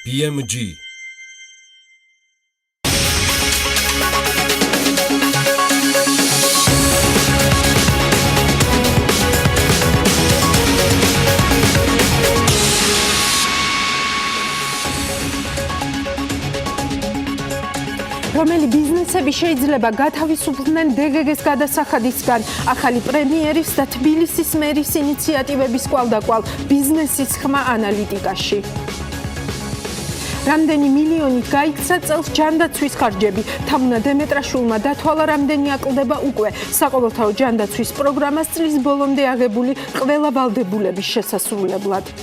BMG რომელი ბიზნესები შეიძლება გათავისუფლდნენ DGG-ს გადასახადისგან, ახალი პრემიერის და თბილისის მერის ინიციატივების კვალდაკვალ ბიზნესის ხმა ანალიტიკაში. რამდენი მილიონით გაიქცა წელს ჯანდაცვის ხარჯები, თამუნა დემეტრაშვილმა დათვალა რამდენი აკლდება უკვე საყოველთაო ჯანდაცვის პროგრამას წლის ბოლომდე აღებული ყველა ვალდებულების შესასრულებლად.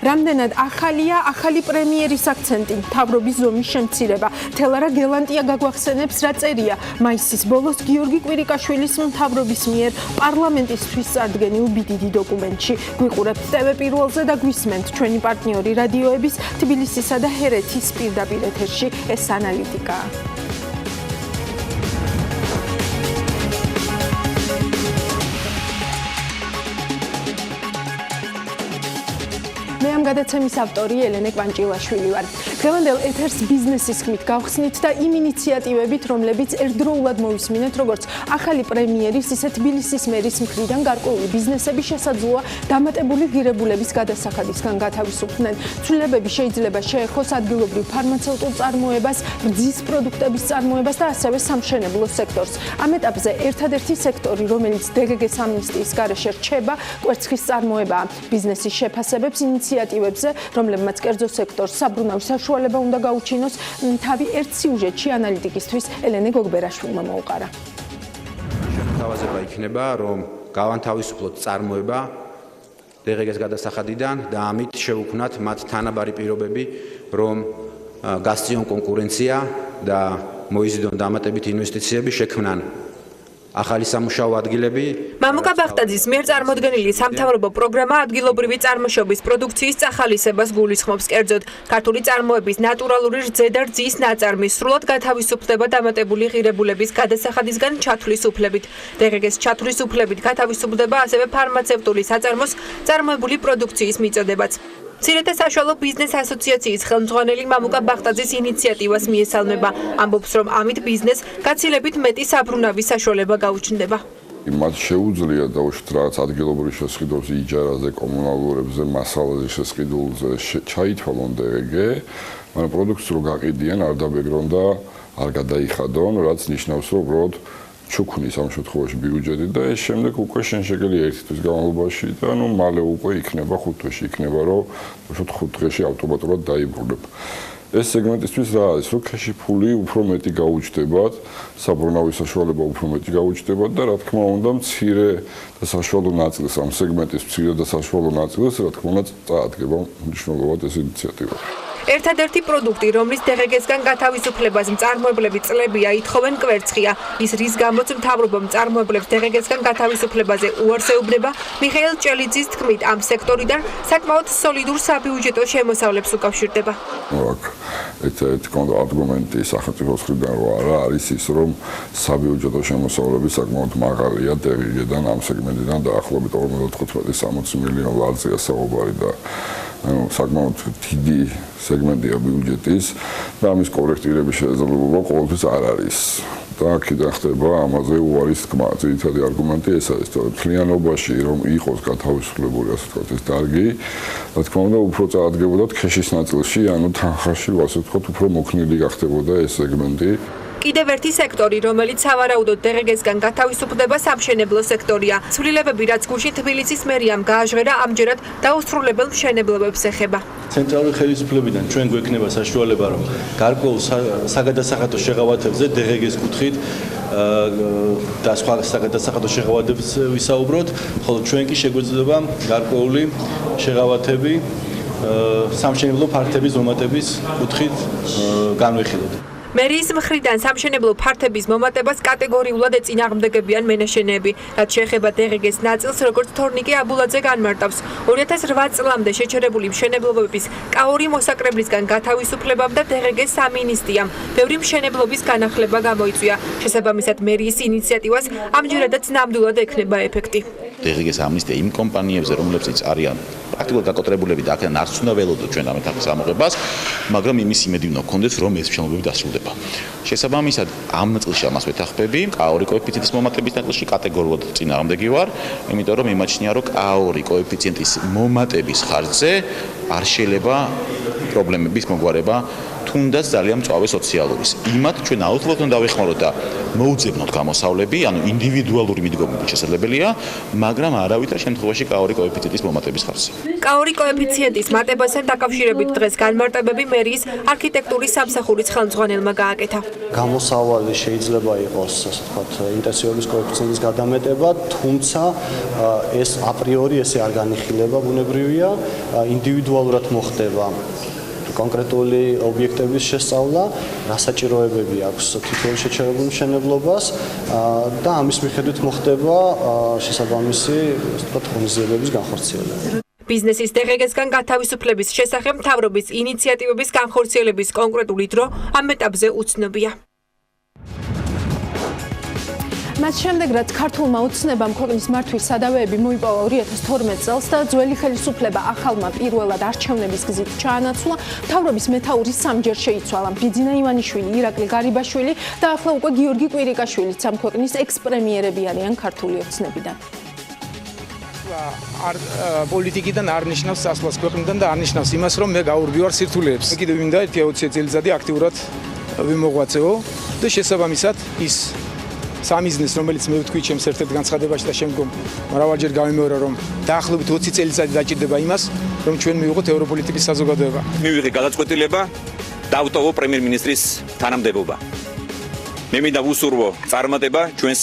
რამდენად ახალია ახალი პრემიერის აქცენტი, მთავრობის ზომის შემცირება. თელარა გელანტია გაგვახსენებს, რა წერია მაისის ბოლოს გიორგი კვირიკაშვილის მთავრობის მიერ პარლამენტისთვის წარდგენილ ბიდიდი დოკუმენტში. გვიყურებთ TV პირველზე და გვისმენთ ჩვენი პარტნიორი რადიოების თბილისისა და ჰერეთის პირდაპირ ეთერში. ეს ანალიტიკაა. გადაცემის ავტორი ელენე კვანჭილაშვილი ვარ. დღევანდელ ეთერს ბიზნესის ხმით გავხსნით და იმ ინიციატივებით, რომლებიც ერთდროულად მოვისმინეთ, როგორც ახალი პრემიერის, ისე თბილისის მერის მხრიდან გარკვეული ბიზნესები შესაძლოა დამატებული ღირებულების გადასახადისგან გათავისუფლდნენ. ცვლილებები შეიძლება შეეხოს ადგილობრივ ფარმაცევტულ წარმოებას, რძის პროდუქტების წარმოებას და ასევე სამშენებლო სექტორს. ამ ეტაპზე ერთადერთი სექტორი, რომელიც DGG-ს ამნისტიის გარეშე რჩება, კვერცხის წარმოებაა. ბიზნესის შეფასებებს ინიციატივებზე, რომლებმაც კერძო სექტორს საბრუნავი საშუალება უნდა გაუჩინოს, თავი ერთ სიუჟეტში ანალიტიკისთვის ელენე გოგბერაშვილმა მოუყარა. შეთავაზება იქნება, რომ გავანთავისუფლოთ წარმოება DGG-ს გადასახადიდან და ამით შევუქმნათ მათ თანაბარი პირობები, რომ გასწიონ კონკურენცია და მოიზიდონ დამატებით ინვესტიციები, შექმნან ახალი სამუშაო ადგილები. მამუკა ბახტაძის მიერ წარმოდგენილი სამთავრობო პროგრამა ადგილობრივი წარმოშობის პროდუქციის წახალისებას გულისხმობს. კერძოდ, ქართული წარმოების ნატურალური რძე და რძის ნაწარმი სრულად გათავისუფლდება დამატებული ღირებულების გადასახადისგან ჩათვლის უფლებით. DGG-ს ჩათვლის უფლებით გათავისუფლდება ასევე ფარმაცევტული საწარმოს წარმოებული პროდუქციის მიწოდებაც. მცირე და საშუალო ბიზნეს ასოციაციის ხელმძღვანელი მამუკა ბახტაძის ინიციატივას მიესალმება. ამბობს, რომ ამით ბიზნესს გაცილებით მეტი საბრუნავი საშუალება გაუჩნდება. მათ შეუძლია დაუშვათ რაღაც ადგილობრივ შესყიდულზე, იჯარაზე, კომუნალურებზე, მასალაზე შესყიდულზე ჩაითვალონ DGG, მაგრამ პროდუქტს რო გაყიდიან, არ დაბეგრონ და არ გადაიხადონ, რაც ნიშნავს, რომ უბრალოდ ჩუქნის ამ შემთხვევაში ბიუჯეტი და ეს შემდეგ უკვე შენშეგელი ერთი თვის განმავლობაში და მალე უკვე იქნება 5 თვეში იქნება, რომ 5 დღეში ავტომატურად დაიბრუნებ. ეს სეგმენტისთვის რა არის, რომ ქეში ფული უფრო მეტი გაუჩნდებათ, საბრუნავი საშუალება უფრო მეტი გაუჩნდებათ და რა თქმა უნდა მცირე და საშუალო ნაწილს ამ სეგმენტის მცირე და საშუალო ნაწილს რა თქმა უნდა წაადგება მნიშვნელოვნად ეს ინიციატივა. ერთადერთი პროდუქტი, რომლის DGG-სგან გათავისუფლებას მწარმოებლები წლებია ითხოვენ კვერცხია. ის რის გამოც მთავრობამ მწარმოებლებს DGG-სგან გათავისუფლებაზე უარს ეუბნება, მიხეილ ჭელიძის თქმით, ამ სექტორიდან საკმაოდ სოლიდურ საბიუჯეტო შემოსავლებს უკავშირდება. ერთ-ერთი არგუმენტი სახელმწიფოს მხრიდან რო არა არის ის, რომ საბიუჯეტო შემოსავლები საკმაოდ მაღალია DGG-დან ამ სეგმენტიდან დაახლოებით 45-60 მილიონ ლარზია საუბარი და საკმაოდ დიდი სეგმენტია ბიუჯეტის და ამის კორექტირების შესაძლებლობა ყოველთვის არ არის. და აქედან ხდება ამაზე უარის თქმა. ძირითადი არგუმენტი ეს არის, რომ მთლიანობაში რომ იყოს გათავისუფლებული, ასე ვთქვათ, ეს დარგი, რა თქმა უნდა, უფრო წაადგებოდა ქეშის ნაწილში, ანუ თანხაში, ასე ვთქვათ, უფრო მოქნილი გახდებოდა ეს სეგმენტი. კიდევ ერთი სექტორი, რომელიც სავარაუდოდ DGG-სგან გათავისუფლდება, სამშენებლო სექტორია. ცვლილებები, რაც გუშინ თბილისის მერიამ გააჟღერა, ამჯერად დაუსრულებელ მშენებლობებს ეხება. ცენტრალური ხელისუფლებიდან ჩვენ გვექნება საშუალება, რომ გარკვეულ საგადასახადო შეღავათებზე DGG-ს კუთხით და სხვა საგადასახადო შეღავათებს ვისაუბროთ, ხოლო ჩვენ კი შეგვეძლება გარკვეული შეღავათები სამშენებლო ფართების მომატების კუთხით განვიხილოთ. მერიის მხრიდან სამშენებლო ფართების მომატებას კატეგორიულად ეწინააღმდეგებიან მენაშენეები, რაც შეეხება DGG-ს ნაწილს, როგორც თორნიკე აბულაძე განმარტავს. 2008 წლამდე შეჩერებული მშენებლობების კაორი მოსაკრებლისგან გათავისუფლებამ და DGG-ს სამინისტრიამ ბევრი მშენებლობის განახლება გამოიწვია. შესაბამისად, მერიის ინიციატივას ამჯერადაც ნამდვილად ექნება ეფექტი. დღეს ამნისტია იმ კომპანიებზე, რომლებიც არიან პრაქტიკულად გაკოტრებულები და აქედან არც უნდა ველოდოთ ჩვენ ამ ეთაპის ამოღებას, მაგრამ იმის იმედი უნდა გქონდეს, რომ ეს მშენებლობები დასრულდება. შესაბამისად, ამ ნაწილში ამას ვეთანხმები, K2 კოეფიციენტის მომატების ნაწილში კატეგორიულად წინააღმდეგი ვარ, იმიტომ რომ იმაჩნია, რომ K2 კოეფიციენტის მომატების ხარჯზე არ შეიძლება პრობლემების მოგვარება თუნდაც ძალიან მწვავე სოციალურის. იმათ ჩვენ აუცილებლად უნდა დავეხმაროთ და მოუძებნოთ გამოსავლები, ანუ ინდივიდუალური მიდგომები შესაძლებელია, მაგრამ არავითარ შემთხვევაში K2 კოეფიციენტის მომატების ხარჯზე. K2 კოეფიციენტის მატებასთან დაკავშირებით დღეს განმარტებები მერიის არქიტექტურის სამსახურის ხელმძღვანელმა გააკეთა. გამოსავალი შეიძლება იყოს, ასე ვთქვათ, ინტენსივობის კოეფიციენტის გადამეტება, თუმცა ეს აპრიორი ესე არ განიხილება, ბუნებრივია, ინდივიდუალურად მოხდება კონკრეტული ობიექტების შესწავლა, რა საჭიროებები აქვს თითოეულ შეჩერებულ მშენებლობას და ამის მიხედვით მოხდება შესაბამისი, ასე ვთქვათ, ღონისძიებების განხორციელება. ბიზნესის დღეგესგან გათავისუფლების შესახებ მთავრობის ინიციატივების განხორციელების კონკრეტული დრო ამ ეტაპზე უცნობია. მას შემდეგ, რაც ქართულმა ოცნებამ ქვეყნის მართვის სადავეები მოიპოვა 2012 წელს და ძველი ხელისუფლება ახალმა პირველად არჩევნების გზით ჩაანაცვლა, მთავრობის მეთაურის სამჯერ შეიცვალა. ბიძინა ივანიშვილი, ირაკლი გარიბაშვილი და ახლა უკვე გიორგი კვირიკაშვილიც ამ ქვეყნის ექს-პრემიერები არიან ქართული ოცნებიდან. პოლიტიკიდან არ ნიშნავს წასვლას ქვეყნიდან და არ ნიშნავს იმას, რომ მე გაურბივარ სირთულეებს. კიდევ მინდა 20 წელიწადი აქტიურად ვიმოღვაწეო და შესაბამისად ის სამიზნეს, რომელიც მე ვთქვი ჩემს ერთ-ერთ განცხადებაში და შემდგომ მრავალჯერ გავიმეორე, რომ დაახლოებით 20 წელიწადი დაჭირდება იმას, რომ ჩვენ მივიღოთ ევროპოლიტიკის საზოგადოება. მივიღე გადაწყვეტილება დავტოვო პრემიერ-მინისტრის თანამდებობა. მე მინდა ვუსურვო წარმატება ჩვენს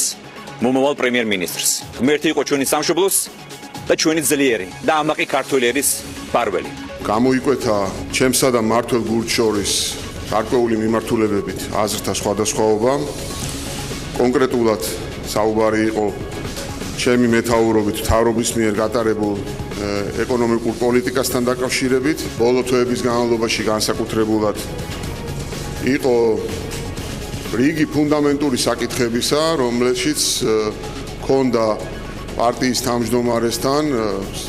მომავალ პრემიერ-მინისტრს. ღმერთი იყო ჩვენი სამშობლოს და ჩვენი ძლიერი და ამაყი ქართველი ერის პარველი. გამოიკვეთა ჩემსა და მმართველ გურჯ შორის გარკვეული მიმართულებებით აზრთა სხვადასხვაობა. კონკრეტულად საუბარი იყო ჩემი მეთაურობით მთავრობის მიერ გატარებულ ეკონომიკურ პოლიტიკასთან დაკავშირებით. ბოლო თვეების განმავლობაში განსაკუთრებულად იყო რიგი ფუნდამენტური საკითხებისა, რომლებშიც ჰქონდა პარტიის თავმჯდომარესთან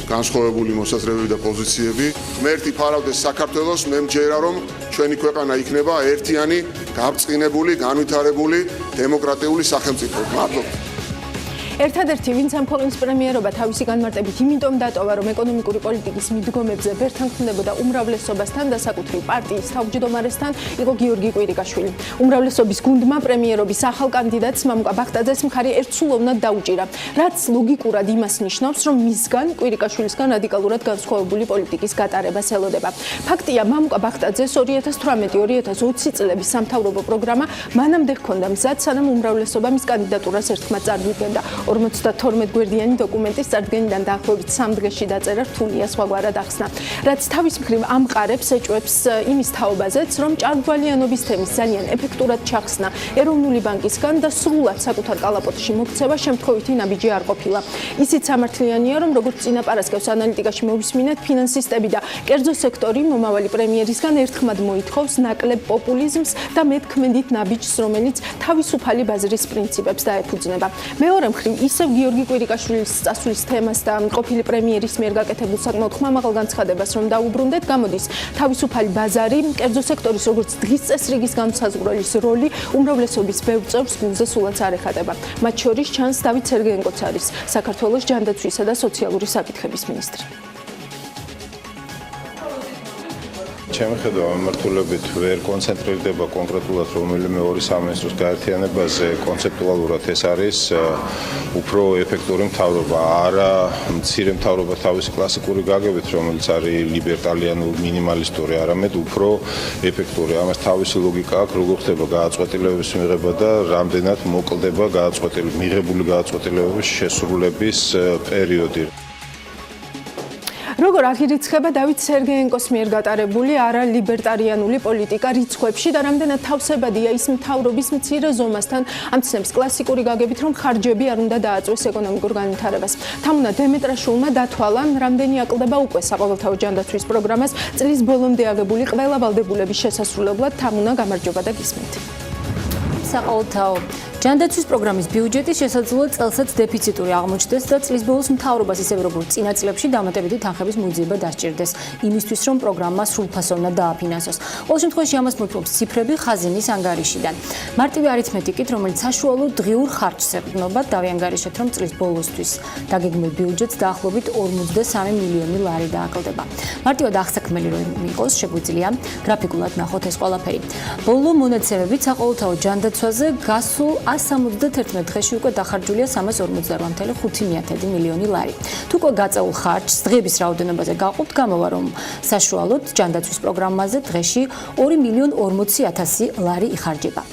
განსხვავებული მოსაზრებები და პოზიციები. ღმერთი ფარავდეს საქართველოს, მე მჯერა, რომ ჩვენი ქვეყანა იქნება ერთიანი, გაბრწყინებული, განვითარებული, დემოკრატიული სახელმწიფო. მადლობა. ერთადერთი, ვინც ამ ქვეყნის პრემიერობა თავისი განმარტებით იმიტომ დატოვა, რომ ეკონომიკური პოლიტიკის მიდგომებზე ვერ თანხმდებოდა უმრავლესობასთან და საკუთრივ პარტიის თავმჯდომარესთან, იყო გიორგი კვირიკაშვილი. უმრავლესობის გუნდმა პრემიერობის ახალ კანდიდატს მამუკა ბახტაძეს მხარი ერთსულოვნად დაუჭირა, რაც ლოგიკურად იმას ნიშნავს, რომ მისგან კვირიკაშვილისგან რადიკალურად განსხვავებული პოლიტიკის გატარებას ელოდება. ფაქტია, მამუკა ბახტაძეს 2018-2020 წლების სამთავრობო პროგრამა მანამდე ჰქონდა მზად, სანამ უმრავლესობა მის კანდიდატურას ერთხმად წარგვიგებდა. 52 გვერდიანი დოკუმენტის წარდგენიდან დაახლოებით 3 დღეში დაწერა რთულია სხვაგვარად ახსნა. რაც თავის მხრივ ამყარებს ეჭვებს იმის თაობაზეც, რომ ჭარბვალიანობის თემის ძალიან ეფექტურად ჩახსნა ეროვნული ბანკისგან და სრულად საკუთარ კალაპოტში მოქცევა შემთხვევითი ნაბიჯი არ ყოფილა. ისიც სამართლიანია, რომ როგორც წინაპარასკევს ანალიტიკაში მოვისმინეთ, ფინანსისტები და კერძო სექტორი მომავალი პრემიერისგან ერთხმად მოითხოვს ნაკლებ პოპულიზმს და მეტქმედით ნაბიჯს, რომელიც თავისუფალი ბაზრის პრინციპებს დაეფუძნება. მეორე მხრივ ისევ გიორგი კვირიკაშვილის წასვლის თემას და ყოფილი პრემიერის მიერ გაკეთებულ საკმაოდ ხმამაღალ განცხადებას რომ დაუბრუნდეთ, გამოდის თავისუფალი ბაზარი, კერძო სექტორის როგორც დღის წესრიგის განსაზღვრულის როლი უმრავლესობის ბევრ წევრს გულზე სულაც არ ეხატება. მათ შორის ჩანს დავით სერგეენკოც არის საქართველოს ჯანდაცვისა და სოციალური საკითხების მინისტრი. ჩემი ხედვა მიმართულებით ვერ კონცენტრირდება კონკრეტულად რომელიმე ორი სამინისტროს გაერთიანებაზე, კონცეპტუალურად ეს არის უფრო ეფექტური მთავრობა, არა მცირე მთავრობა თავისი კლასიკური გაგებით, რომელიც არის ლიბერტალიანური, მინიმალისტური, არამედ უფრო ეფექტური. ამას თავისი ლოგიკა აქვს, როგორ ხდება გადაწყვეტილებების მიღება და რამდენად მოკლდება მიღებული გადაწყვეტილებების შესრულების პერიოდი. როგორ აღირიცხება დავით სერგეენკოს მიერ გატარებული არალიბერტარიანული პოლიტიკა რიცხვებში და რამდენად თავსებადია ის მთავრობის მცირე ზომასთან ამცნობს კლასიკური გაგებით, რომ ხარჯები არ უნდა დააწვეს ეკონომიკურ განვითარებას. თამუნა დემეტრაშვილმა დათვალა, რამდენი აკლდება უკვე საყოველთაო ჯანდაცვის პროგრამას წლის ბოლომდე აღებული ყველა ვალდებულების შესასრულებლად. თამუნა, გამარჯობა და გისმენთ. საყოველთაო ჯანდაცვის პროგრამის ბიუჯეტი შესაძლოა წელსაც დეფიციტური აღმოჩნდეს და წლის ბოლოს მთავრობას ისევე როგორც წინა წლებში დამატებითი თანხების მოძიება დასჭირდეს იმისთვის, რომ პროგრამა სრულფასოვნად დააფინანსოს. ყოველ შემთხვევაში ამას მოთხოვს ციფრები ხაზინის ანგარიშიდან. მარტივი არითმეტიკით, რომელიც საშუალო დღიურ ხარჯს ეყრდნობა, დავიანგარიშეთ, რომ წლის ბოლოსთვის დაგეგმილ ბიუჯეტს დაახლოებით 53 მილიონი ლარი დააკლდება. მარტივად აღსაქმელი რომ იყოს, შეგვიძლია გრაფიკულად ნახოთ ეს ყველაფერი. ბოლო მონაცემებით საყოველთაო ჯანდაცვაზე გასულ 171 დღეში უკვე დახარჯულია 348,5 მილიონი ლარი. თუ უკვე გაწეულ ხარჯს დღეების რაოდენობაზე გავყავთ, გამოვა რომ საშუალოდ ჯანდაცვის პროგრამაზე დღეში 2,40,000 ლარი იხარჯება.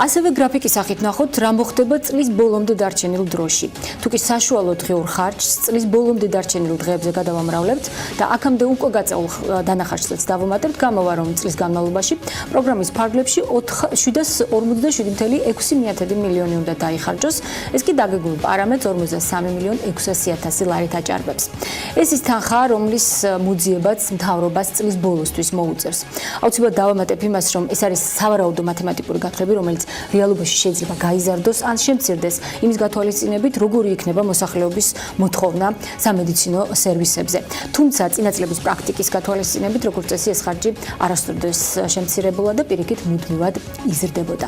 ასევე გრაფიკის სახით ნახოთ, რა მოხდება წლის ბოლომდე დარჩენილ დროში. თუ კი საშუალო დღიურ ხარჯს წლის ბოლომდე დარჩენილ დღეებზე გადავამრავლებთ და აქამდე უკვე გაწეულ დანახარჯსაც დავუმატებთ, გამოვა რომ წლის განმავლობაში პროგრამის ფარგლებში 747,6 მილიონი უნდა დაიხარჯოს. ეს კი დაგეგმილ პარამეტრს 53,600,000 ლარით აჭარბებს. ეს ის თანხაა, რომლის მოძიებაც მთავრობას წლის ბოლოსთვის მოუწევს. აუცილებლად დავამატებ იმას, რომ ეს არის სავარაუდო მათემატიკური გათხრები, რომელიც რეალობაში შეიძლება გაიზარდოს ან შემცირდეს იმის გათვალისწინებით, როგორი იქნება მოსახლეობის მოთხოვნა სამედიცინო სერვისებზე. თუმცა წინა წლების პრაქტიკის გათვალისწინებით, როგორც წესი, ეს ხარჯი არასდროს შემცირებულა და პირიქით მუდმივად იზრდებოდა.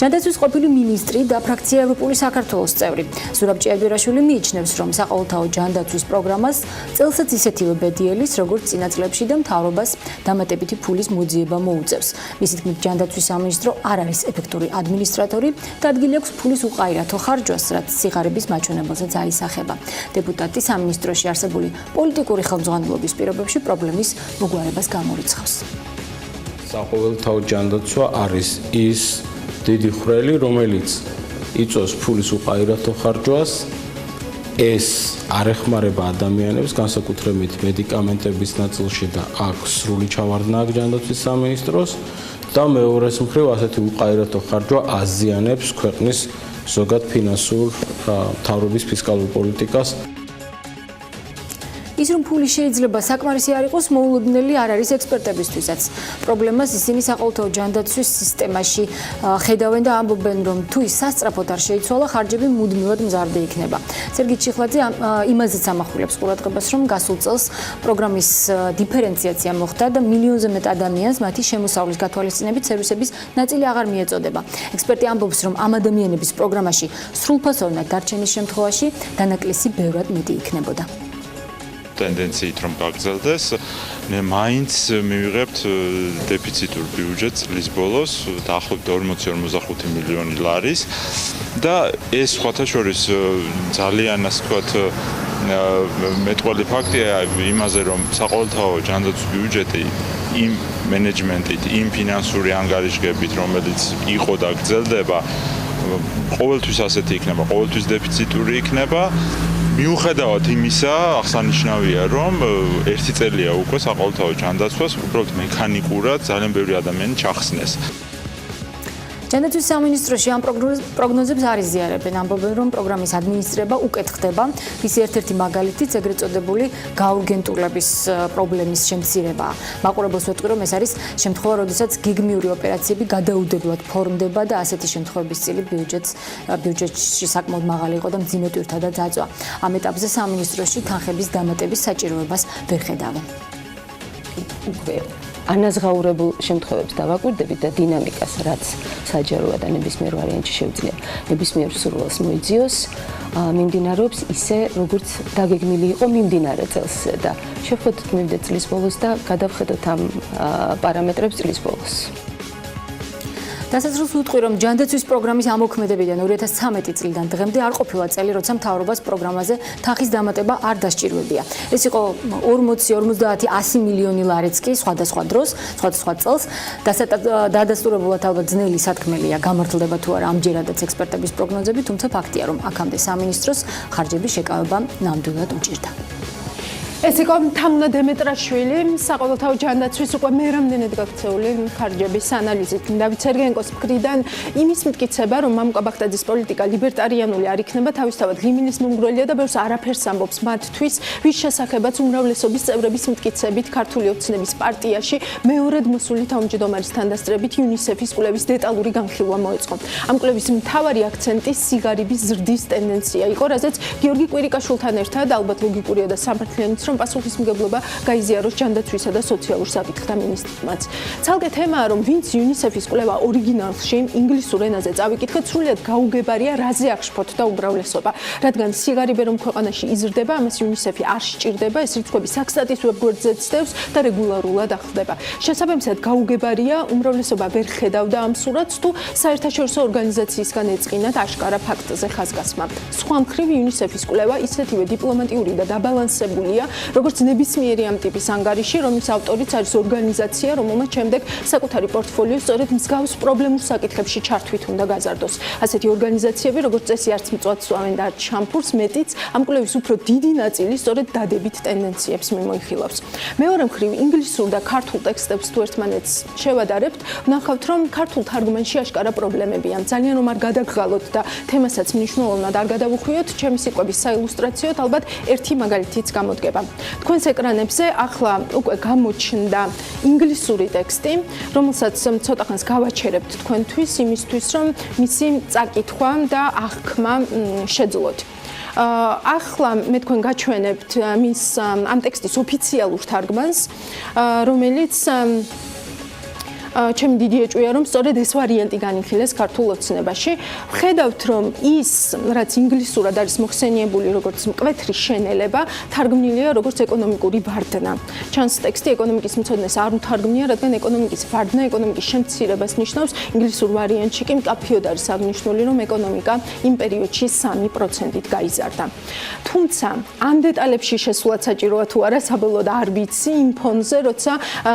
ჯანდაცვის ყოფილი მინისტრი და ფრაქცია ევროპული საქართველოს წევრი ზურაბ ჭიაბირაშვილი მიიჩნევს, რომ საყოველთაო ჯანდაცვის პროგრამას წელსაც ისეთივე ბედიელის, როგორც წინა წლებში და მთავრობას დამატებითი ფულის მოძიება მოუწევს. მისი თქმით, ჯანდაცვის სამინისტრო არ არის ეფექტური ადმინისტრატორი და ადგილი აქვს ფულის უყაირათო ხარჯვას, რაც სიღარიბის მაჩვენებელსაც აისახება. დეპუტატი სამინისტროში არსებული პოლიტიკური ხელმძღვანელობის პირობებში პრობლემის მოგვარებას გამორიცხავს. საყოველთაო ჯანდაცვა არის ის დიდი ხვრელი, რომელიც იწვევს ფულის უყაირათო ხარჯვას. ეს არ ეხმარება ადამიანებს, განსაკუთრებით მედიკამენტების ნაწილში და აქ სრული ჩავარდნა აქვს ჯანდაცვის სამინისტროს. და მეორეს მხრივ ასეთი უყაირათო ხარჯვა აზიანებს ქვეყნის ზოგად ფინანსურ მთავრობის ფისკალურ პოლიტიკას. ის რომ ფული შეიძლება საკმარისი არ იყოს, მოულოდნელი არ არის ექსპერტებისთვისაც. პრობლემას ისინი საყოველთაო ჯანდაცვის სისტემაში ხედავენ და ამბობენ, რომ თუ ის სასწრაფოდ არ შეიცვალა, ხარჯები მუდმივად მზარდი იქნება. სერგი ჩიხლაძე იმაზეც ამახვილებს ყურადღებას, რომ გასულ წელს პროგრამის დიფერენციაცია მოხდა და მილიონზე მეტ ადამიანს მათი შემოსავლის გათვალისწინებით სერვისების ნაწილი აღარ მიეწოდება. ექსპერტი ამბობს, რომ ამ ადამიანების პროგრამაში სრულფასოვნად დარჩენის შემთხვევაში დანაკლისი ბევრად მეტი იქნებოდა. ტენდენციით რომ გაგრძელდეს, მაინც მივიღებთ დეფიციტურ ბიუჯეტს წლის ბოლოს, დაახლოებით 40-45 მილიონი ლარის და ეს სხვათა შორის ძალიან ასე ვთქვათ მეტყველი ფაქტია იმაზე, რომ საყოველთაო ჯანდაცვის ბიუჯეტი იმ მენეჯმენტით, იმ ფინანსური ანგარიშგებით, რომელიც იყო და გრძელდება, ყოველთვის ასეთი იქნება, ყოველთვის დეფიციტური იქნება. მიუხედავად იმისა, აღსანიშნავია, რომ ერთი წელია უკვე საყოველთაო ჯანდაცვას უბრალოდ მექანიკურად ძალიან ბევრი ადამიანი ჩახსნეს. ჯანდაცვის სამინისტროში ამ პროგნოზებს არ იზიარებენ, ამბობენ, რომ პროგრამის ადმინისტრება უკეთ ხდება. მისი ერთ-ერთი მაგალითიც ეგრეთ წოდებული გაურგენტულების პრობლემის შემცირებაა. მაყურებელს ვეტყვი, რომ ეს არის შემთხვევა, როდესაც გეგმიური ოპერაციები გადაუდებლად ფორმდება და ასეთი შემთხვევების წილი ბიუჯეტში საკმაოდ მაღალი იყო და მძიმე ტვირთადაც აწვა. ამ ეტაპზე სამინისტროში თანხების დამატების საჭიროებას ვერ ხედავენ. უკვე ანაზღაურებულ შემთხვევებს დავაკვირდებით და დინამიკას, რაც საჯაროა და ნებისმიერ ვარიანტში შეუძლია ნებისმიერ სურვილს მოიძიოს, მიმდინარეობს ისე, როგორც დაგეგმილი იყო მიმდინარე წელს და შევხედოთ მივიდეთ წლის ბოლოს და გადავხედოთ ამ პარამეტრებს წლის ბოლოს. დასასრულს ვუტყვი, რომ ჯანდაცვის პროგრამის ამოქმედებიდან 2013 წლიდან დღემდე არ ყოფილა წელი, როცა მთავრობას პროგრამაზე თანხის დამატება არ დასჭირვებია. ეს იყო 40-50-100 მილიონი ლარიც კი სხვადასხვა დროს, სხვადასხვა წელს. დადასტურებულად ალბათ ძნელი სათქმელია, გამართლდება თუ არა ამჯერადაც ექსპერტების პროგნოზები, თუმცა ფაქტია, რომ აქამდე სამინისტროს ხარჯების შეკავება ნამდვილად უჭირდა. ეს იყო თამუნა დემეტრაშვილი, საყოველთაო ჯანდაცვის უკვე მე რამდენად გაქცეული ხარჯების ანალიზით. დავით სერგენკოს მხრიდან იმის მტკიცება, რომ მამუკა ბახტაძის პოლიტიკა ლიბერტარიანული არ იქნება, თავისთავად ღიმილის მომგვრელია და ბევრს არაფერს ამბობს მათთვის, ვის შესახებაც უმრავლესობის წევრების მტკიცებით ქართული ოცნების პარტიაში მეორედ მოსული თავმჯდომარის თანდასწრებით იუნისეფის კვლევის დეტალური განხილვა მოეწყო. ამ კვლევის მთავარი აქცენტი სიგარების ზრდის ტენდენცია იყო, რაზეც გიორგი კვირიკაშვილთან ერთად ალბათ ლოგიკურია და სამართლიანიც რომ პასუხისმგებლობა გაიზიაროს ჯანდაცვისა და სოციალურ საკითხთა მინისტრმაც. ცალკე თემაა, რომ ვინც იუნისეფის კვლევა ორიგინალში ინგლისურ ენაზე წავიკითხეთ, სრულიად გაუგებარია, რაზე აღშფოთ და უმრავლესობა. რადგან სიგარები რომ ქვეყანაში იზრდება, ამას იუნისეფი არ სჭირდება, ეს რიცხვები საქსტატის ვებგვერდზე ცდებს და რეგულარულად ახლდება. შესაბამისად, გაუგებარია, უმრავლესობა ვერ ხედავდა ამ სურათს თუ საერთაშორისო ორგანიზაციისგან ეწყინათ აშკარა ფაქტზე ხაზგასმა. სხვა მხრივ იუნისეფის კვლევა ისეთივე დიპლომატიური და დაბალანსებულია, როგორც ნებისმიერი ამ ტიპის ანგარიში, რომლის ავტორიც არის ორგანიზაცია, რომელმაც შემდეგ საკუთარი პორტფოლიო სწორედ მსგავს პრობლემურ საკითხებში ჩართვით უნდა გაზარდოს. ასეთი ორგანიზაციები, როგორც წესი, არც მწვავედ სვამენ და არც შამფურს, მეტიც ამ კვლევის უფრო დიდი ნაწილი სწორედ დადებით ტენდენციებს მიმოიხილავს. მეორე მხრივ, ინგლისურ და ქართულ ტექსტებს თუ ერთმანეთს შევადარებთ, ვნახავთ, რომ ქართულ თარგმანში აშკარა პრობლემებია. ძალიან რომ არ გადაგღალოთ და თემასაც მნიშვნელოვნად არ გადავუხვიოთ, ჩემი სიტყვების საილუსტრაციოდ ალბათ ერთი მაგალითიც გამოდგება. თქვენს ეკრანებზე ახლა უკვე გამოჩნდა ინგლისური ტექსტი, რომელსაც ცოტა ხანს გავაჩერებთ თქვენთვის, იმისთვის რომ მისი წაკითხვა და აღქმა შეძლოთ. ახლა მე თქვენ გაჩვენებთ მის ამ ტექსტის ოფიციალურ თარგმანს, რომელიც ჩემი დიდი ეჭვია, რომ სწორედ ეს ვარიანტი განიხილეს ქართულ ოცნებაში. ვხედავთ, რომ ის, რაც ინგლისურად არის მოხსენიებული როგორც მკვეთრი შენელება, თარგმნილია როგორც ეკონომიკური ვარდნა. ჩანს ტექსტი ეკონომიკის მცოდნეს არ უთარგმნია, რადგან ეკონომიკის ვარდნა ეკონომიკის შემცირებას ნიშნავს, ინგლისურ ვარიანტში კი მკაფიოდ არის აღნიშნული, რომ ეკონომიკა იმ პერიოდში 3%-ით გაიზარდა. თუმცა, ამ დეტალებში შესვლაც საჭიროა თუ არა, საბოლოოდ არ ვიცი იმ ფონზე, როცა